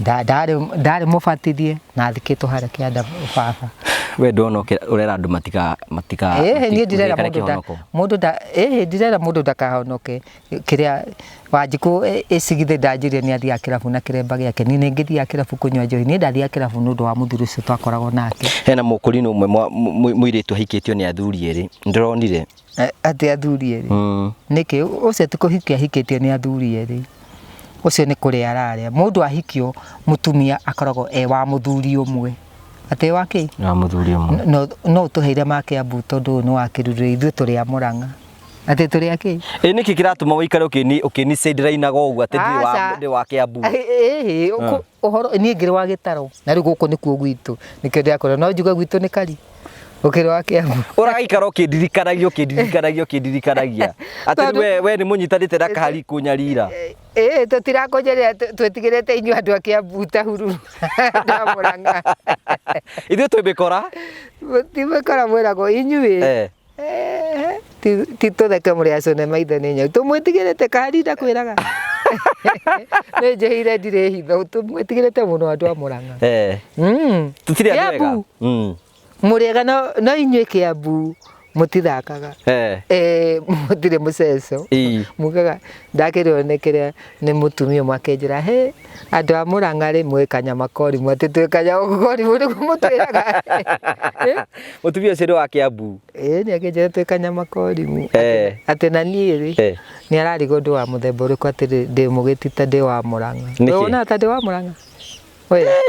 ndari mubatithie na thikitwo hara kianda baba we ndona urera andu matika nie ndirera mundu ndakahonoke kiria wanjiku icigithe ndanjirie ni athia kirabu na kiremba giake ni ngithia kirabu kunywa njohi ni ndathia kirabu nundu wa muthuri ucio twakoragwo nake hena mukurino umwe muiritu hikitio ni athuri eri ndironire ati athuri eri niki ucio tikuhikia hikitio ni athuri eri ucio ni kuria araria mundu ahikio mutumia akoragwo wa muthuri umwe ate wake na muthuri umwe no tuheire make abu tondu no wakirure ithu turi a Murang'a ate turi ake niki kiratuma wikare ukini sideline go ate ndi wake abu uhoro ni ngiri wa gitaro na riu guku ni kuo gwitu nikende akora no njuga gwitu ni kari ukiri wake abu uragaikara ukindirikanagia ati we ni munyitanite na kahari kunyarira tutirakonyerea twetigirete inyu andu ake abu ta hururu nda Murang'a ithu twibikora tibikora mwirago inyui ti tutheke muri acone maitho ni nyau tumwitigirete kahari ndakwiraga ni njehire ndire hitho tumwitigirete muno andu a Murang'a tutiri andwega muriega no inyui Kiambu mutithakaga mutire muceco mugaga ndakirwo nekerea ni mutumia makenjira andu a Murang'a ri mwikanya makori mwati twikanya ukori muri kumutwiraga mutumia ucio wa Kiambu ni akenjira twikanya makori ati na nie ri ni ararigo ndu wa muthemba uriku ati ndi mugitita ndi wa Murang'a wona ati ndi wa Murang'a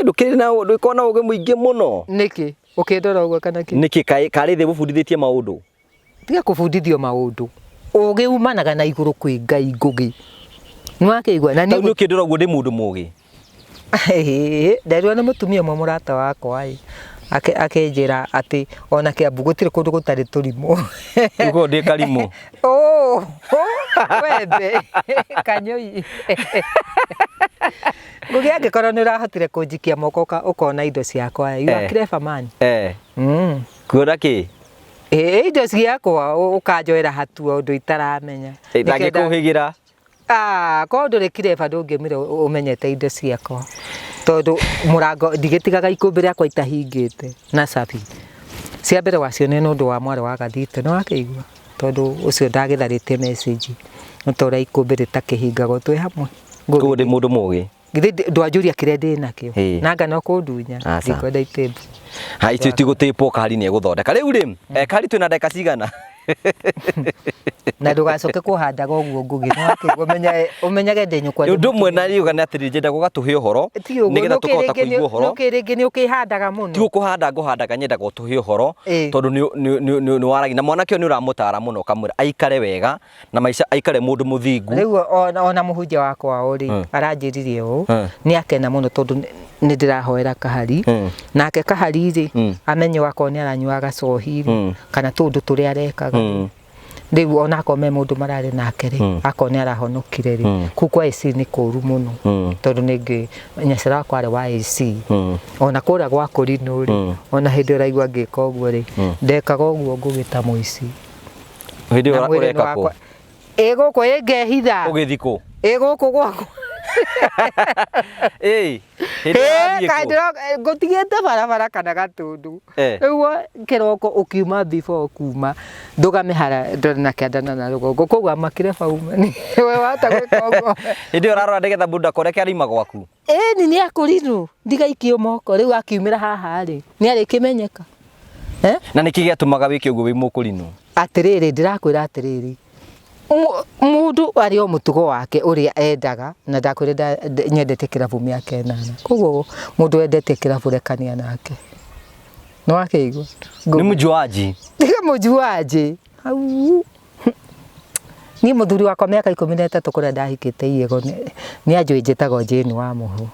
ndukiri na ndukona uge muingi muno niki ukindora ugo kana ki niki kari the bufundithitie maundu tiga kubundithio maundu ugi umanaga na iguru kwi Ngai ngugi nwakeigwa na ni ukindora ugo ndi mundu mugi ndarwa na mutumia mwe murata wakwa akenjira ati ona Kiambu gutire kundu gutari turimo ugo ndi karimo webe kanyoi ngugi angikorwo ni urahotire kunjikia moko ukona indo ciakwa you are clever man kuona ki indo ciakwa ukanjoera hatua undu itaramenya ndangikuhigira ko nduri clever ndungimire umenyete indo ciakwa tondu murango ndigitigaga ikumbi riakwa itahingite na cabi cia mbere wacio ni nundu wa mwari wa gathite no akaigua tondu ucio ndagitharite message nutora ikumbi ritakihingagwo twi hamwe ngugi mundu mugi githi ndwanjuria kiria ndinakio nanga no kundunya ndikwenda itembu itu tigutipo kari ni guthondeka riu ri kari twina ndeka cigana na ndugacoke kuhandaga uguo ngugi umenyage ndinyukwa undu mwe na riuga ni atiri njenda gugatuhe uhoro nigetha tukahota kuigua uhoro nukiringi ni ukihandaga muno ti ukuhanda nguhandaga nyenda gutuhe uhoro tondu ni waragi na mwanake ni uramutara muno kamwira aikare wega na maica aikare mundu muthingu riu ona muhunjia wakwa uri aranjiririe u ni akena muno tondu ni ndirahoera kahari nake kahari ri amenye wakwa ni aranyua gacohi kana tundu turia arekaga riu ona akome mundu marari nake ri akone arahonokire ri kukwa isi ni kuru muno tondu ningi nyacira wakwa ari wa AC ona kura gwa kurino ri ona hindi uraigua ngika uguo ri ndekaga uguo ngugita muici hindi ureka ku guku ingehitha ugithiko guku gwakwa ngutigite barabara kana gatundu riu kiroko ukiuma before kuma ndugamihara ndona kiandana na rugongo koguo amakire baumani we wata gwika uguo hindi urarora ndigetha mundu akore kiarima gwaku ni akurinwo ndigaikio moko riu akiumira haha ri ni ari kimenyeka Na niki giatumaga wiki uguo wi mukurinu? Atiriri ndirakwira atiriri. Mundu ari o mutugo wake uria endaga na ndakwira nyendete kirabu miaka 8. Koguo mundu endete kirabu rekania nake. No akeigua. Ni mujuaji. Ndiga mujuaji. Au. Ni muthuri wakwa miaka 13 kuria ndahikite iyego ni anjui njitagwo Jane wa Muhu.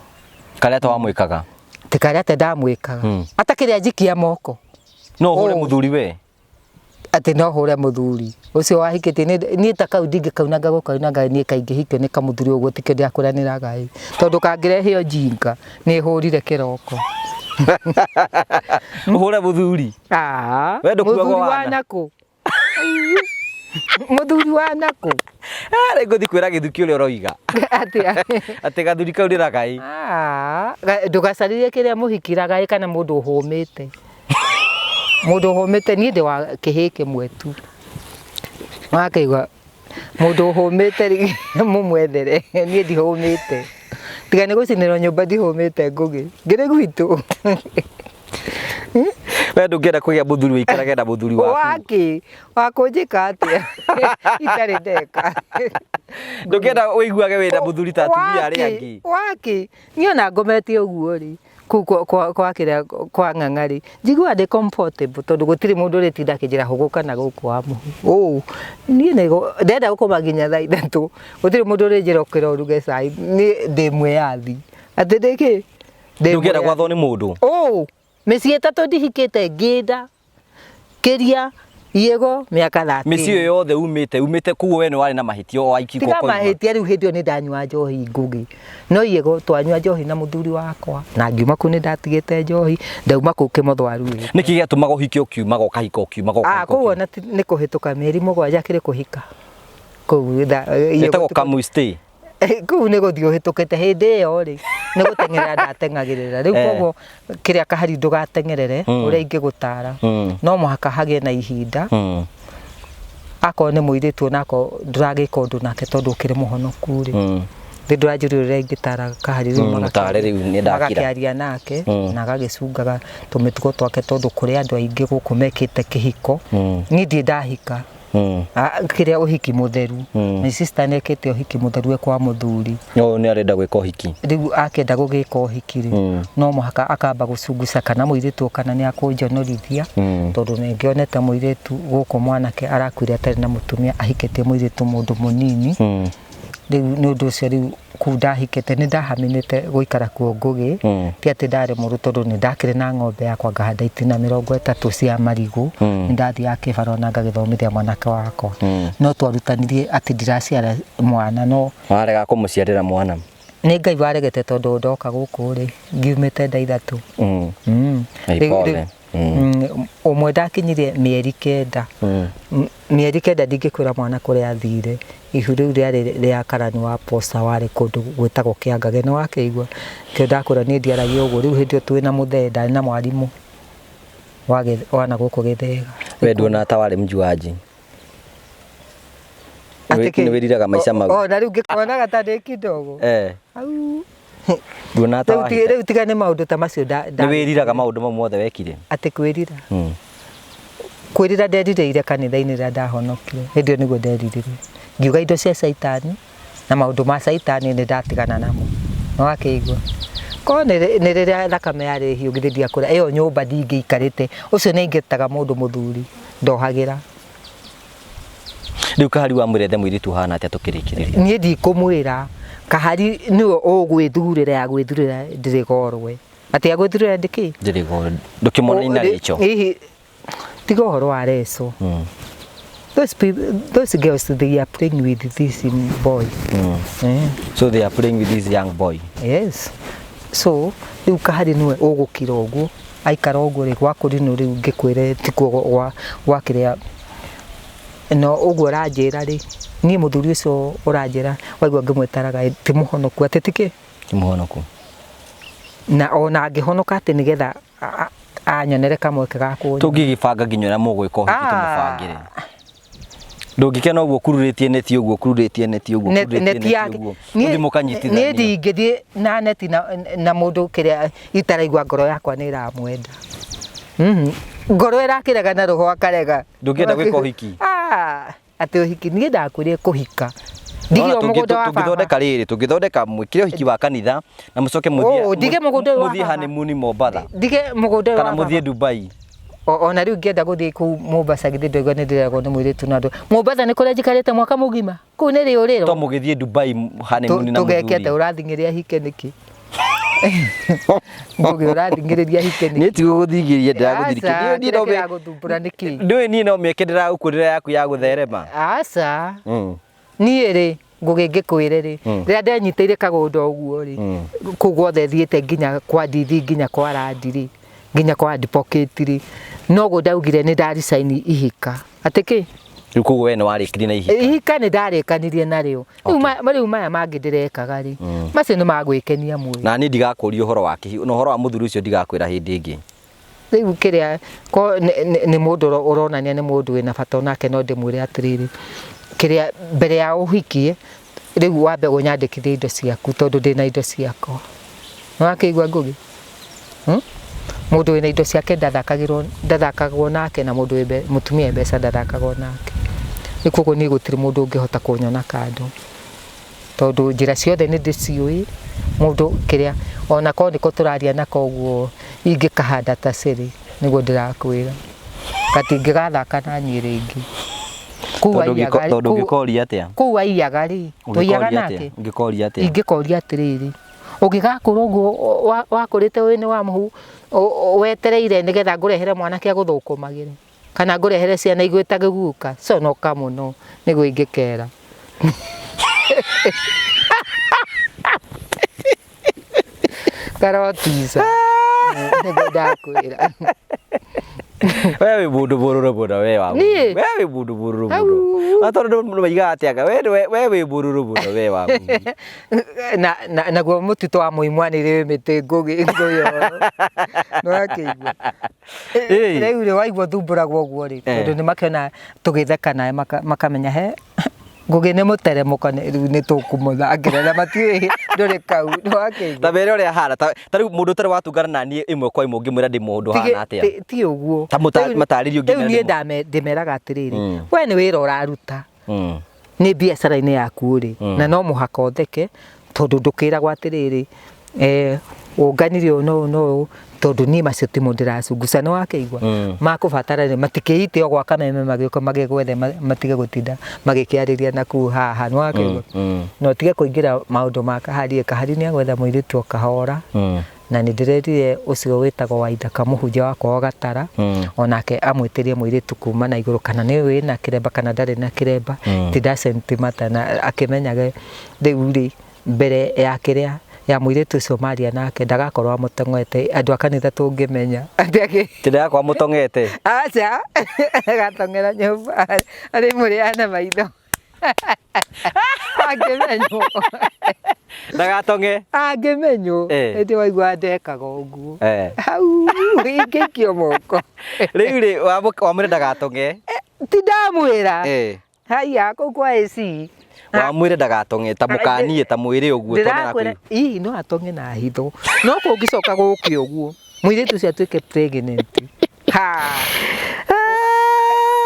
Karia ta wamwikaga? Ti karia ta ndamwikaga. Atakiria njikia moko. No hure muthuri we? Ati no hure muthuri. Ucio wahikite ni ta kau ndingikaunanga gukaunanga ni kaingihikio ni kamuthuri uguo tikio ndiakuraniraga i. Tondu kangirehio jinga ni hurire kiroko. Hure muthuri? We ndukuagwo wanaku. Muthuri wanaku. Ari nguthi kwira githuki uri uroiga. Ati gathuri kau ndiraga i. Ndugacaririe kiria muhikiraga i kana mundu uhumite. Mundu uhumite ni ndi wa kihiki mwetu. Wakaigua mundu uhumite mumwethere ni ndi humite. Tiga ni gucinirwo nyumba ndi humite ngugi. Ngire gwitu. We ndungienda kugia muthuri wikarage na muthuri waku. Waki wakunjika atia itari ndeka. Ndungienda wiguage wina muthuri ta atumia ari angi. Waki niona ngometie uguo ri kwa kiria kwa ng'ang'ari njigua ndi comfortable tondu gutiri mundu ritinda kinjira huguka na guku wa Muhu. Nie nego ndenda gukoma nginya thaa 3 gutiri mundu rinjira ukira uruge cai ni ndi mweyathi ati ndiki ndungienda gwathwo ni mundu. Meci 3 ndihikite nginda kiria yego miaka 30. Meci yo yothe umite kuo we ni wari na mahitio o aiki kwa mahitio riu hindio ni ndanywa njohi ngugi. No yego twanywa njohi na muthuri wakwa na ngiuma ku ni ndatigite njohi ndauma ku kimothwaru. Niki giatumaga uhikio kiumaga ukahika kiumaga kuo na ni kuhituka mieri 7 kiri kuhika. Ku yego kamu stay. Kuu ni guthii uhitukite hindi iyo ri ni guteng'erera ndateng'agirira riu koguo kiria kahari ndugateng'erere uria ingigutara no muhaka hagie na ihinda ako ni muiritu nako nduragika undu nake tondu ukiri muhonoku ri ndi ndurajurira ingitara kahari riu mutare riu ni ndakira magakiaria nake na gagicungaga tumitugo twake tondu kuri andu aingi guku mekite kihiko ni ndi ndahika kiria uhiki mutheru my sister nekete uhiki mutheru kwa muthuri ni arenda gwika uhiki riu akenda gugika uhiki ri no muhaka akamba gucunguca kana muiritu kana ni akunjonorithia tondu ningionete muiritu guku mwanake arakwire atari na mutumia ahikete muiritu mundu munini riu ni undu ucio riu kundahikete ni ndahaminite guikara kuo ngugi ti ati ndari muru tondu ni ndakire na ng'ombe yakwa ngahanda itina 30 cia marigu ni ndathia kibaro na ngagithomithia mwanake wakwa no twarutanirie ati ndiraciara mwana no warega kumuciarira mwana ni Ngai waregete tondu ndoka guku ri ngiumite nda 3 umwe ndakinyirie mieri 9 mieri 9 ndingikwira mwana kuria athire ihu riu ria karani wa posta wari kundu gwitagwo Kiangage ni wakeigua kio ndakura ni ndiaragia uguo riu hindio twina muthenda na mwarimu wana guku Githega we nduona ta wari mjuaji ni wiriraga maica mau na riu ngikonaga ta ndi kidogo au nduona ta riu tigane maundu ta macio ni wiriraga maundu mamwe mothe wekire ati kwirira kwirira nderireire kanitha-ini ria ndahonokire hindio niguo nderirire ngiuga indo cia caitani na maundu ma caitani ni ndatigana namo no wakeigua ko ni riria thakame yari hiu ngithithia kura iyo nyumba ndingiikarite ucio ni ingitaga mundu muthuri ndohagira riu kahari wa murethe muiritu hana atia tukirikiriria nie ndikumwira kahari niwe ugwithurira ya gwithurira ndirigorwe ati ya gwithurira ndiki ndirigorwe ndukimona ina richo tiga uhoro wa reso those girls they are playing with this boy so they are playing with this young boy yes so riu kahari niwe ugukira uguo aikara uguo ri gwakuri no riu ngikwire tikuo gwakiria no uguo ranjira ri ni muthuri ucio uranjira waigua ngimwetaraga ti muhonoku atetike ti muhonoku na ona ngihonoka ati nigetha anyonere kamwe gaku tungigibanga nginya na mugwika uhiki tumubangire ndungikena uguo kururitie neti uguo kururitie neti uguo kururitie neti uguo uthi mukanyitithania ni ndingithi na neti na mundu kiria itaraigua ngoro yakwa ni iramwenda ngoro irakiraga na roho akarega ndungienda gwika uhiki ati uhiki nie ndakwire kuhika ndigiro mugunda wa baba tungithondeka mwikire uhiki wa kanitha na mucoke muthie ndige mugunda wa muthie honeymoon Mombasa ndige mugunda wa kana muthie Dubai ona riu ngienda guthie ku Mombasa githie ndoigo ni ndiragwo ni mwiritu na andu Mombasa ni kuria njikarite mwaka mugima ku ni ri uriro to mugithie Dubai honeymoon na muthuri tugekete urathingiria hike niki ngugi urathingiria hike niki ni tigo guthingiria ndiraguthirikia ni no me guthumbura niki ndui ni no me kendera ukurira yaku ya gutherema aca ni ri ngugi ngikwire ri rira ndanyiteire kagondo uguo ri kugwothe thiete nginya kwa ndithi nginya kwa randiri nginya kwa advocate ri no go ndaugire ni ndari sign ihika atiki riu kugo we ni warikiri na ihika ni ndarikanirie nario riu maya mangi ndirekaga ri macio ni magwikenia mwiri na ni ndigakuria uhoro wa kihi no uhoro wa muthuri ucio ndigakwira hindi ingi riu kiria ko ni mundu uronania ni mundu wina bata onake no ndimwire atiriri kiria mbere ya uhikie riu wambe unyandikithie indo ciaku tondu ndina indo ciakwa nwakeigua ngugi mundu wina indo ciake ndathakagwo nake na mundu mutumia mbeca ndathakagwo nake ikugo ni gutiri mundu ungihota kunyona kando tondu njira ciothe ni ndiciui mundu kiria ona ko niko turaria nako guo ingikahanda ta ciri niguo ndirakwira katingigathaka na nyi ringi tondu ngikoria atia kuwa iyaga ri tuiyaga nake ngikoria atia ingikoria atiriri ugigakura uguo wakurite wini wa muhu wetereire nigetha ngurehere mwanake aguthukumagire kana ngurehere ciana igwitage guka conoka muno niguo ingikera karotiza niguo ndakwira wewe mundu bururu muno wewe mundu bururu muno atondu mundu maiga atiaga wewe bururu muno wewe na guo mutito wa muimwani ri mite ngugi nguyo no akigwa riu ri waigua thumburaga uguo ri tondu ni makiona tugithekana makamenya he ngugi ni muteremuka ni tukumuthangire na matiwi nduri kau no akigwa ta bere uri hara ta riu mundu tare watungana na ni imwe kwa imwe ngimwira ndi mundu hana atia ti uguo ta mataririo nginya ni ndimeraga atiriri we ni wira uraruta ni biacara-ini yaku ri na no muhaka utheke tondu ndukiragwo atiriri unganirio no tondu ni macio ti mundu ndirasunguca no wakeigua makubatara ni matikiite ogwa kameme magiko magigwethe matige gutinda magikiariria naku haha no wakeigua no tige kuingira maundu ma kahari ni agwetha muiritu okahora na ni ndirerire ucio witagwo Waitha Kamuhunjia wakwa gatara onake amwitirie muiritu kuma na iguru kana ni wina kiremba kana ndari na kiremba ti ndacentimata na akimenyage riu ri mbere ya kiria ya muiritu ucio maria nake ndagakorwo amutongete andu akanitha tungimenya tira kwa mutongete acha gatongera nyumba ari muriana maitho agemenyo ndagatonge agemenyo eti waigua ndekaga uguo hau ingikio moko riu ri wamwire ndagatonge ti ndamwira haya ko kwa eci wamwire ndagatonge ta mukanie ta mwire uguo tonera kwi no atonge na hitho no kungicoka guki uguo mwiritu cia tuike pregnant ha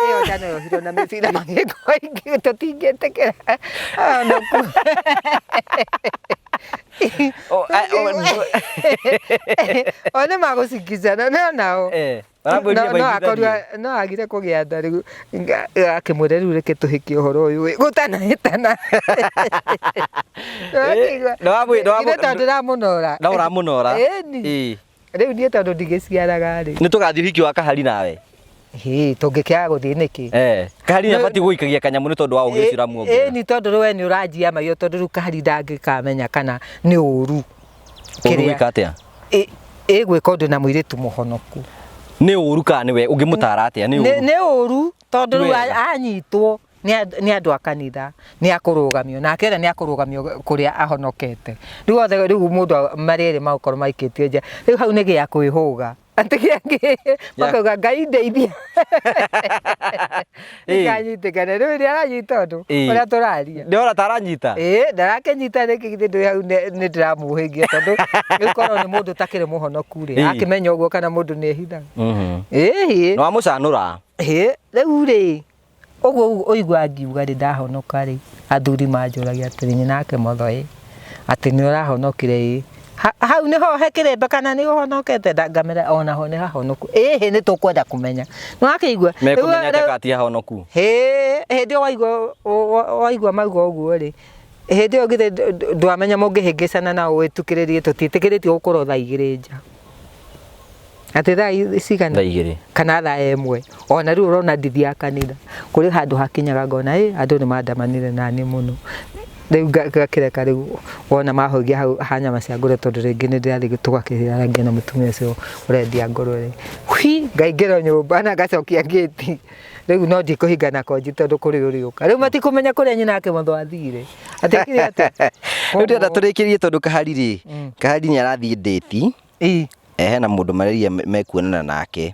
iyo jana yo hiro na mecira magiko ingi tutingetekera no ku ona magucikizana no nao no agire kugia nda riu akimwire riu reke tuhiki uhoro uyu gutanahitana no uramunora riu nie tondu ndigiciaraga ri ni tugathii uhiki wa kahari nawe tungikiaga guthii niki kahari na bati guikagia kanyamu ni tondu wa ugicira muongo ni tondu we ni urajia mayo tondu riu kahari ndangikamenya kana ni uru kiria atia gwika undu na muiritu muhonoku ni uru ka ni we ungimutara atia ni uru tondu riu anyitwo ni andu a kanitha ni akurugamio na akera ni akurugamio kuria ahonokete riu othe riu mundu mariri maukorwo maikitie nja riu hau ni gia kwihuga Atikiange makauga Ngai ndeithia. Ikanyitĩkana rĩu nĩ aranyita ũndũ ũrĩa tũraria. Nĩ ora taranyita? Ndarakenyita rĩngĩ ndĩ hau nĩ ndĩramũhĩngia tondũ gĩkorwo nĩ mũndũ ũtakĩrĩ mũhonoku rĩ akĩmenya ũguo kana mũndũ nĩ ehithaga. Nĩ wamũcanũra? Rĩu rĩ ũguo ũigua ngiuga rĩ ndahonoka rĩ athuri manjũragia atĩrĩ nake Mũthoi atĩ nĩ ũrahonokire hau nĩho hekĩrĩmba kana nĩ ũhonokete ngamera onaho nĩ hahonoku nĩ tũkwenda kũmenya nĩ wakĩigua mekũmenya atĩ kati hahonoku hĩndĩ waigua mauga ũguo rĩ hĩndĩ ĩyo githĩ ndwamenya mũngĩhĩngĩcana na wĩtukĩrĩrie tũtiĩtĩkĩrĩtio gũkorwo thaa igĩrĩ nja atĩ thaa cigana kana thaa ĩmwe ona rĩu ũrona ndithi ya kanitha kũrĩ handũ hakinyaga ngona andũ nĩ mandamanire nani mũno rĩu ngakĩreka rĩu wona mahogia hau hanyama cia ngũrwe tondũ rĩngĩ nĩ ndĩrathiĩ tũgakĩrangia na mũtumia ũcio ũrendia ngũrwe ngaingĩra nyũmba na ngacokia ngĩti rĩu no ndikũhinga na konji tondũ kũrĩ ũriũka rĩu matikũmenya kũrĩa nyina nake Mũthũ athire atekire atĩ rĩu ndĩrenda tũrĩkĩrie tondũ Kahari rĩ Kahari nĩ arathiĩ ndĩti hena mũndũ mararia mekuonana nake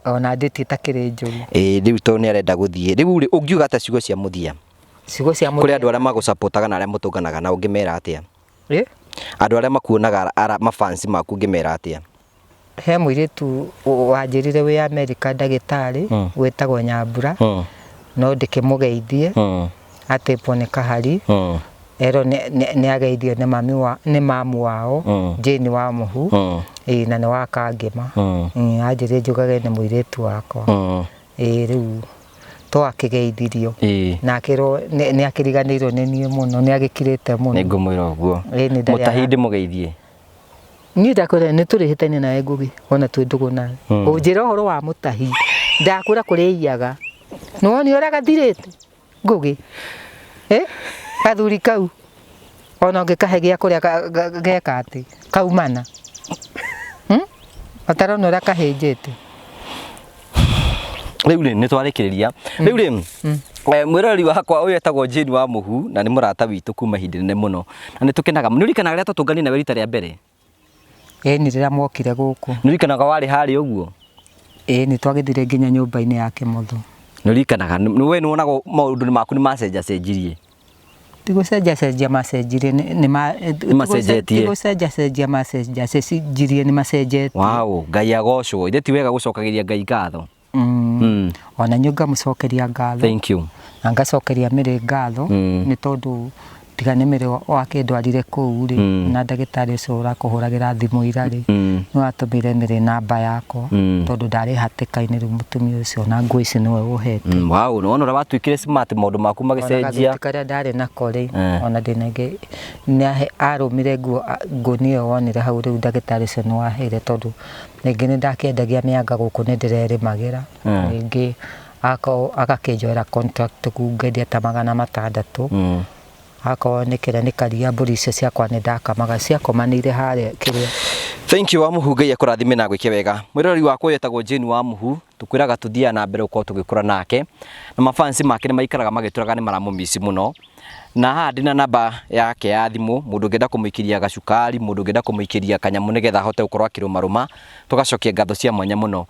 ona ndĩti itakĩrĩ njũru rĩu tondũ nĩ arenda gũthiĩ rĩu rĩ ũngiuga ta ciugo cia mũthia kũrĩ andũ arĩa magũcapotaga na arĩa mũtũnganaga na ũngĩmera atĩa andũ arĩa makuonaga mafansi maku ũngĩmera atĩa he mũirĩtu wanjĩrire wĩ Amerika ndagĩtarĩ wĩtagwo Nyambura no ndĩkĩmũgeithie atĩpwo nĩ Kahari ero nĩ ageithio nĩ mamu wao Jane wa Mũhu na nĩ wa Kangema anjĩrire njũgage nĩ mũirĩtu wakwa rĩu to akĩgeithirio na akĩrwo nĩ akĩriganĩirwo nĩ niĩ mũno nĩ agĩkirĩte mũno nĩ ngũmwĩra ũguo mũtahindi mũgeithie niĩ ndakwĩra nĩ tũrĩhĩtania nawe Ngũgĩ ona twĩ ndũgũ nawe ũnjĩra ũhoro wa mũtahi ndakwĩra kũrĩa iyaga nĩ woni ũrĩa gathirĩte Ngũgĩ gathuri kau ona ũngĩkahe gĩa kũrĩa geka atĩ kaumana ũtarona ũrĩa kahĩnjĩte rĩu rĩ nĩ twarĩkĩrĩria rĩu rĩ mwĩrori wakwa ũyũ etagwo Jane wa Mũhu na nĩ mũrata witũ kuma ihinda inene mũno na nĩ tũkenaga nĩ ũrikanaga rĩrĩa tũtũngania nawe rita rĩa mbere nĩ rĩrĩa mokire gũkũ nĩ ũrikanaga warĩ harĩa ũguo nĩ twagĩthire nginya nyũmba-inĩ yake Mũthũ nĩ ũrikanaga we nĩ wonaga maũndũ maku nĩ macenjacenjirie tigũcenjacenjia macenjirie tigũcenjacenjirie nĩ macenjetie Ngai agocwo ithe ti wega gũcokagĩria Ngai ngatho ona nyũnga mũcokeria ngatho thank you na ngacokeria Mĩrĩ ngatho nĩ tondũ tiga nĩ Mĩrĩ wakĩndwarire kũu rĩ na ndagĩtarĩ ũcio ũrakũhũragĩra thimũ ira rĩ nĩ watũmĩire Mĩrĩ namba yakwa tondũ ndarĩ hatĩka-inĩ rĩu mũtumia ũcio na ngũ ici nĩwe ũhete nĩ wona ũrĩa watuĩkire smart maũndũ maku magĩcenjia karĩa ndarĩ nako rĩ ona ndĩnenge nĩ arũmire ngũnia ĩyo wonire hau rĩu ndagĩtarĩ ũcio nĩ waheire tondũ rĩngĩ nĩ ndakĩendagia mĩanga gũkũ nĩ ndĩrerĩmagĩra rĩngĩ agakĩnjoera contract kungendia ta 600 akonekera nĩ karia mbũri icio ciakwa nĩ ndakamaga ciakomanĩire harĩa kĩrĩa thank you wa Mũhu Ngai akũrathime na gwĩke wega mwĩrori wakwa wetagwo Jane wa Mũhu tũkwĩraga tũthiaga na mbere ũkorwo tũgĩkũra nake na mafansi make nĩ maikaraga magĩtũraga nĩ maramũmici mũno na haha ndĩ na namba yake ya thimũ mũndũ ũngĩenda kũmũikĩria gacukari mũndũ ũngĩenda kũmũikĩria kanyamũ nĩgetha ahote gũkorwo akĩrũmarũma tũgacokia ngatho cia mwanya mũno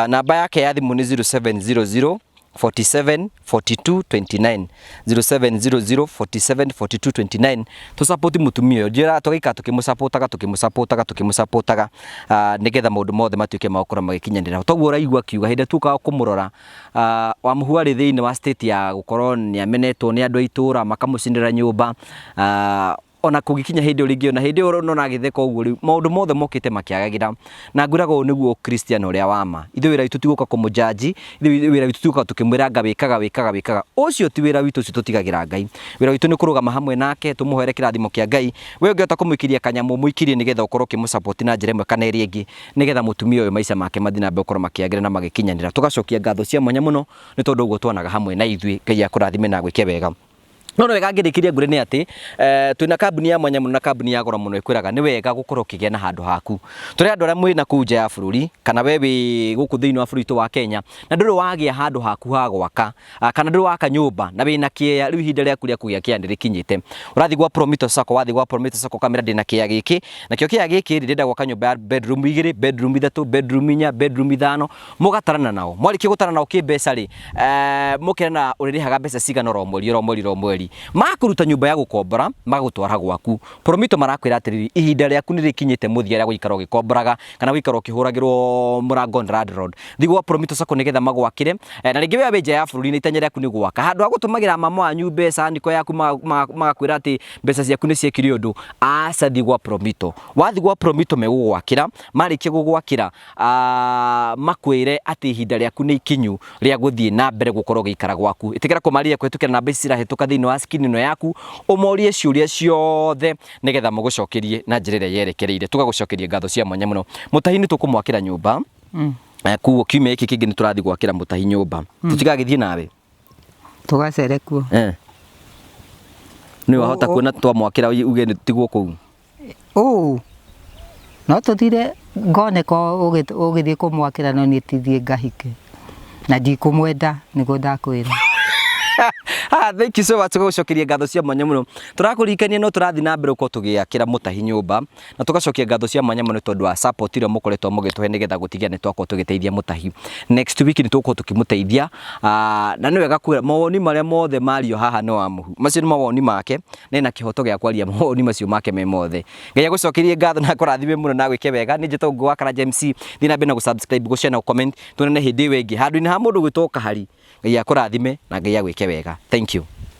namba yake ya thimũ nĩ 0700 47 42 29 0700 47 42 29 tũsapoti mũtumia ũyũ njĩra tũgaikara tũkĩmũsapotaga nĩgetha maũndũ mothe matuĩke ma gũkorwo magĩkinyanĩra toguo ũraigua kiuga hĩndĩ tukaga kũmũrora wa Mũhu arĩ thĩinĩ wa state ya gũkorwo nĩ amenetwo nĩ andũ a itũra makamũcinĩra nyũmba ona kũgikinya hĩndĩ ũrĩngĩ ona hĩndĩ ũrona ona agĩtheka ũguo rĩu maũndũ mothe mokĩte makĩagagĩra na ngwĩraga ũũ nĩguo Christian ũrĩa wama ithuĩ wĩra witũ ti gũka kũmũjaji ithuĩ wĩra witũ ti gũka tũkĩmwĩra anga wĩkaga ũcio ti wĩra witũ ũcio tũtigagĩra Ngai wĩra witũ nĩ kũrũgama hamwe nake tũmũhere kĩrathimo kĩa Ngai we ũngĩhota kũmũikĩria kanyamũ mũikirie nĩgetha ũkorwo ũkĩmũsupport na njĩra ĩmwe kana ĩrĩa ĩngĩ nĩgetha mũtumia ũyũ maica make mathiĩ na mbere gũkorwo makĩagĩra na magĩkinyanĩra tũgacokia ngatho cia mwanya mũno nĩ tondũ ũguo twanaga hamwe na ithuĩ Ngai akũrathime na gwĩke wega no wega ngirikiria ngure ni ati twina kambuni ya mwanya muno na kambuni ya goro muno ikwiraga ni wega gukorwo kigia na handu haku turi andu aria mwina kuu nja ya bururi kana wewe guku thiini wa bururi wa Kenya na nduri wagia handu haku ha gwaka kana nduri waka nyumba na wina kia riu ihinda riaku ria kugia kia ndirikinyite urathi gwa Prometo Sacco wathi gwa Prometo Sacco kamera ndina kia giki na kio kia giki ndenda gwaka nyumba ya bedroom 2 bedroom 3 bedroom 4 bedroom 5 mugatarana nao mwariki gutarana nao kimbeca ri mukirana uririhaga mbeca cigana ro mweri makuruta nyumba ya gukombora magutwara gwaku Prometo marakwira atiriri ihinda riaku ni rikinyite muthia ria guikara ugikomboraga kana guikara ukihuragirwo murango landlord thigwa Prometo Sacco nigetha magwakire na ringi we nja ya bururi ni itanya riaku ni gwaka handu agutumagira mama wanyu mbeca niko yaku magakwira ati mbeca ciaku ni ciekire undu aca thigwa Prometo wathi gwa Prometo megugwakira marikie gugwakira makwire ati ihinda riaku ni ikinyu ria guthie na mbere gukorwo giikara gwaku itikira kumaria kwetukira namba ici cirahituka thiini wa skin ino yaku umorie ciuria ciothe nigetha mugucokerie na njira ria yerekereire tugagucokerie ngatho cia mwanya muno mutahi ni tukumwakira nyumba kuo kiumia iki kingi ni turathi gwakira mutahi nyumba tutigagithie nawe tugacere kuo ni wahota kuona twamwakira uge ni tiguo kuu no tuthire ngone ko ugithie kumwakira no ni tithie ngahike na ndikumwenda nigo ndakwira thank you so much gucokeria ngatho cia mwanya muno turakurikania no turathi na mbere uko tugiakira mutahi nyumba na tugacokia ngatho cia mwanya muno tondu wa support ire mukoretwo mugituhe nigetha gutigia ni twako tugiteithia mutahi next week ni tuko tukimuteithia na ni wega kwira mawoni maria mothe mario haha no amuhu macio ni mawoni make nena kihoto gia kwaria mawoni macio make me mothe ngai gucokerie ngatho na kurathime muno na gwike wega ni njito ngwa kana James thina bena gu subscribe gu share na comment tunene hindi wengi handu ni ha mundu gwitoka hari ngai akurathime na ngai agwike wega thank you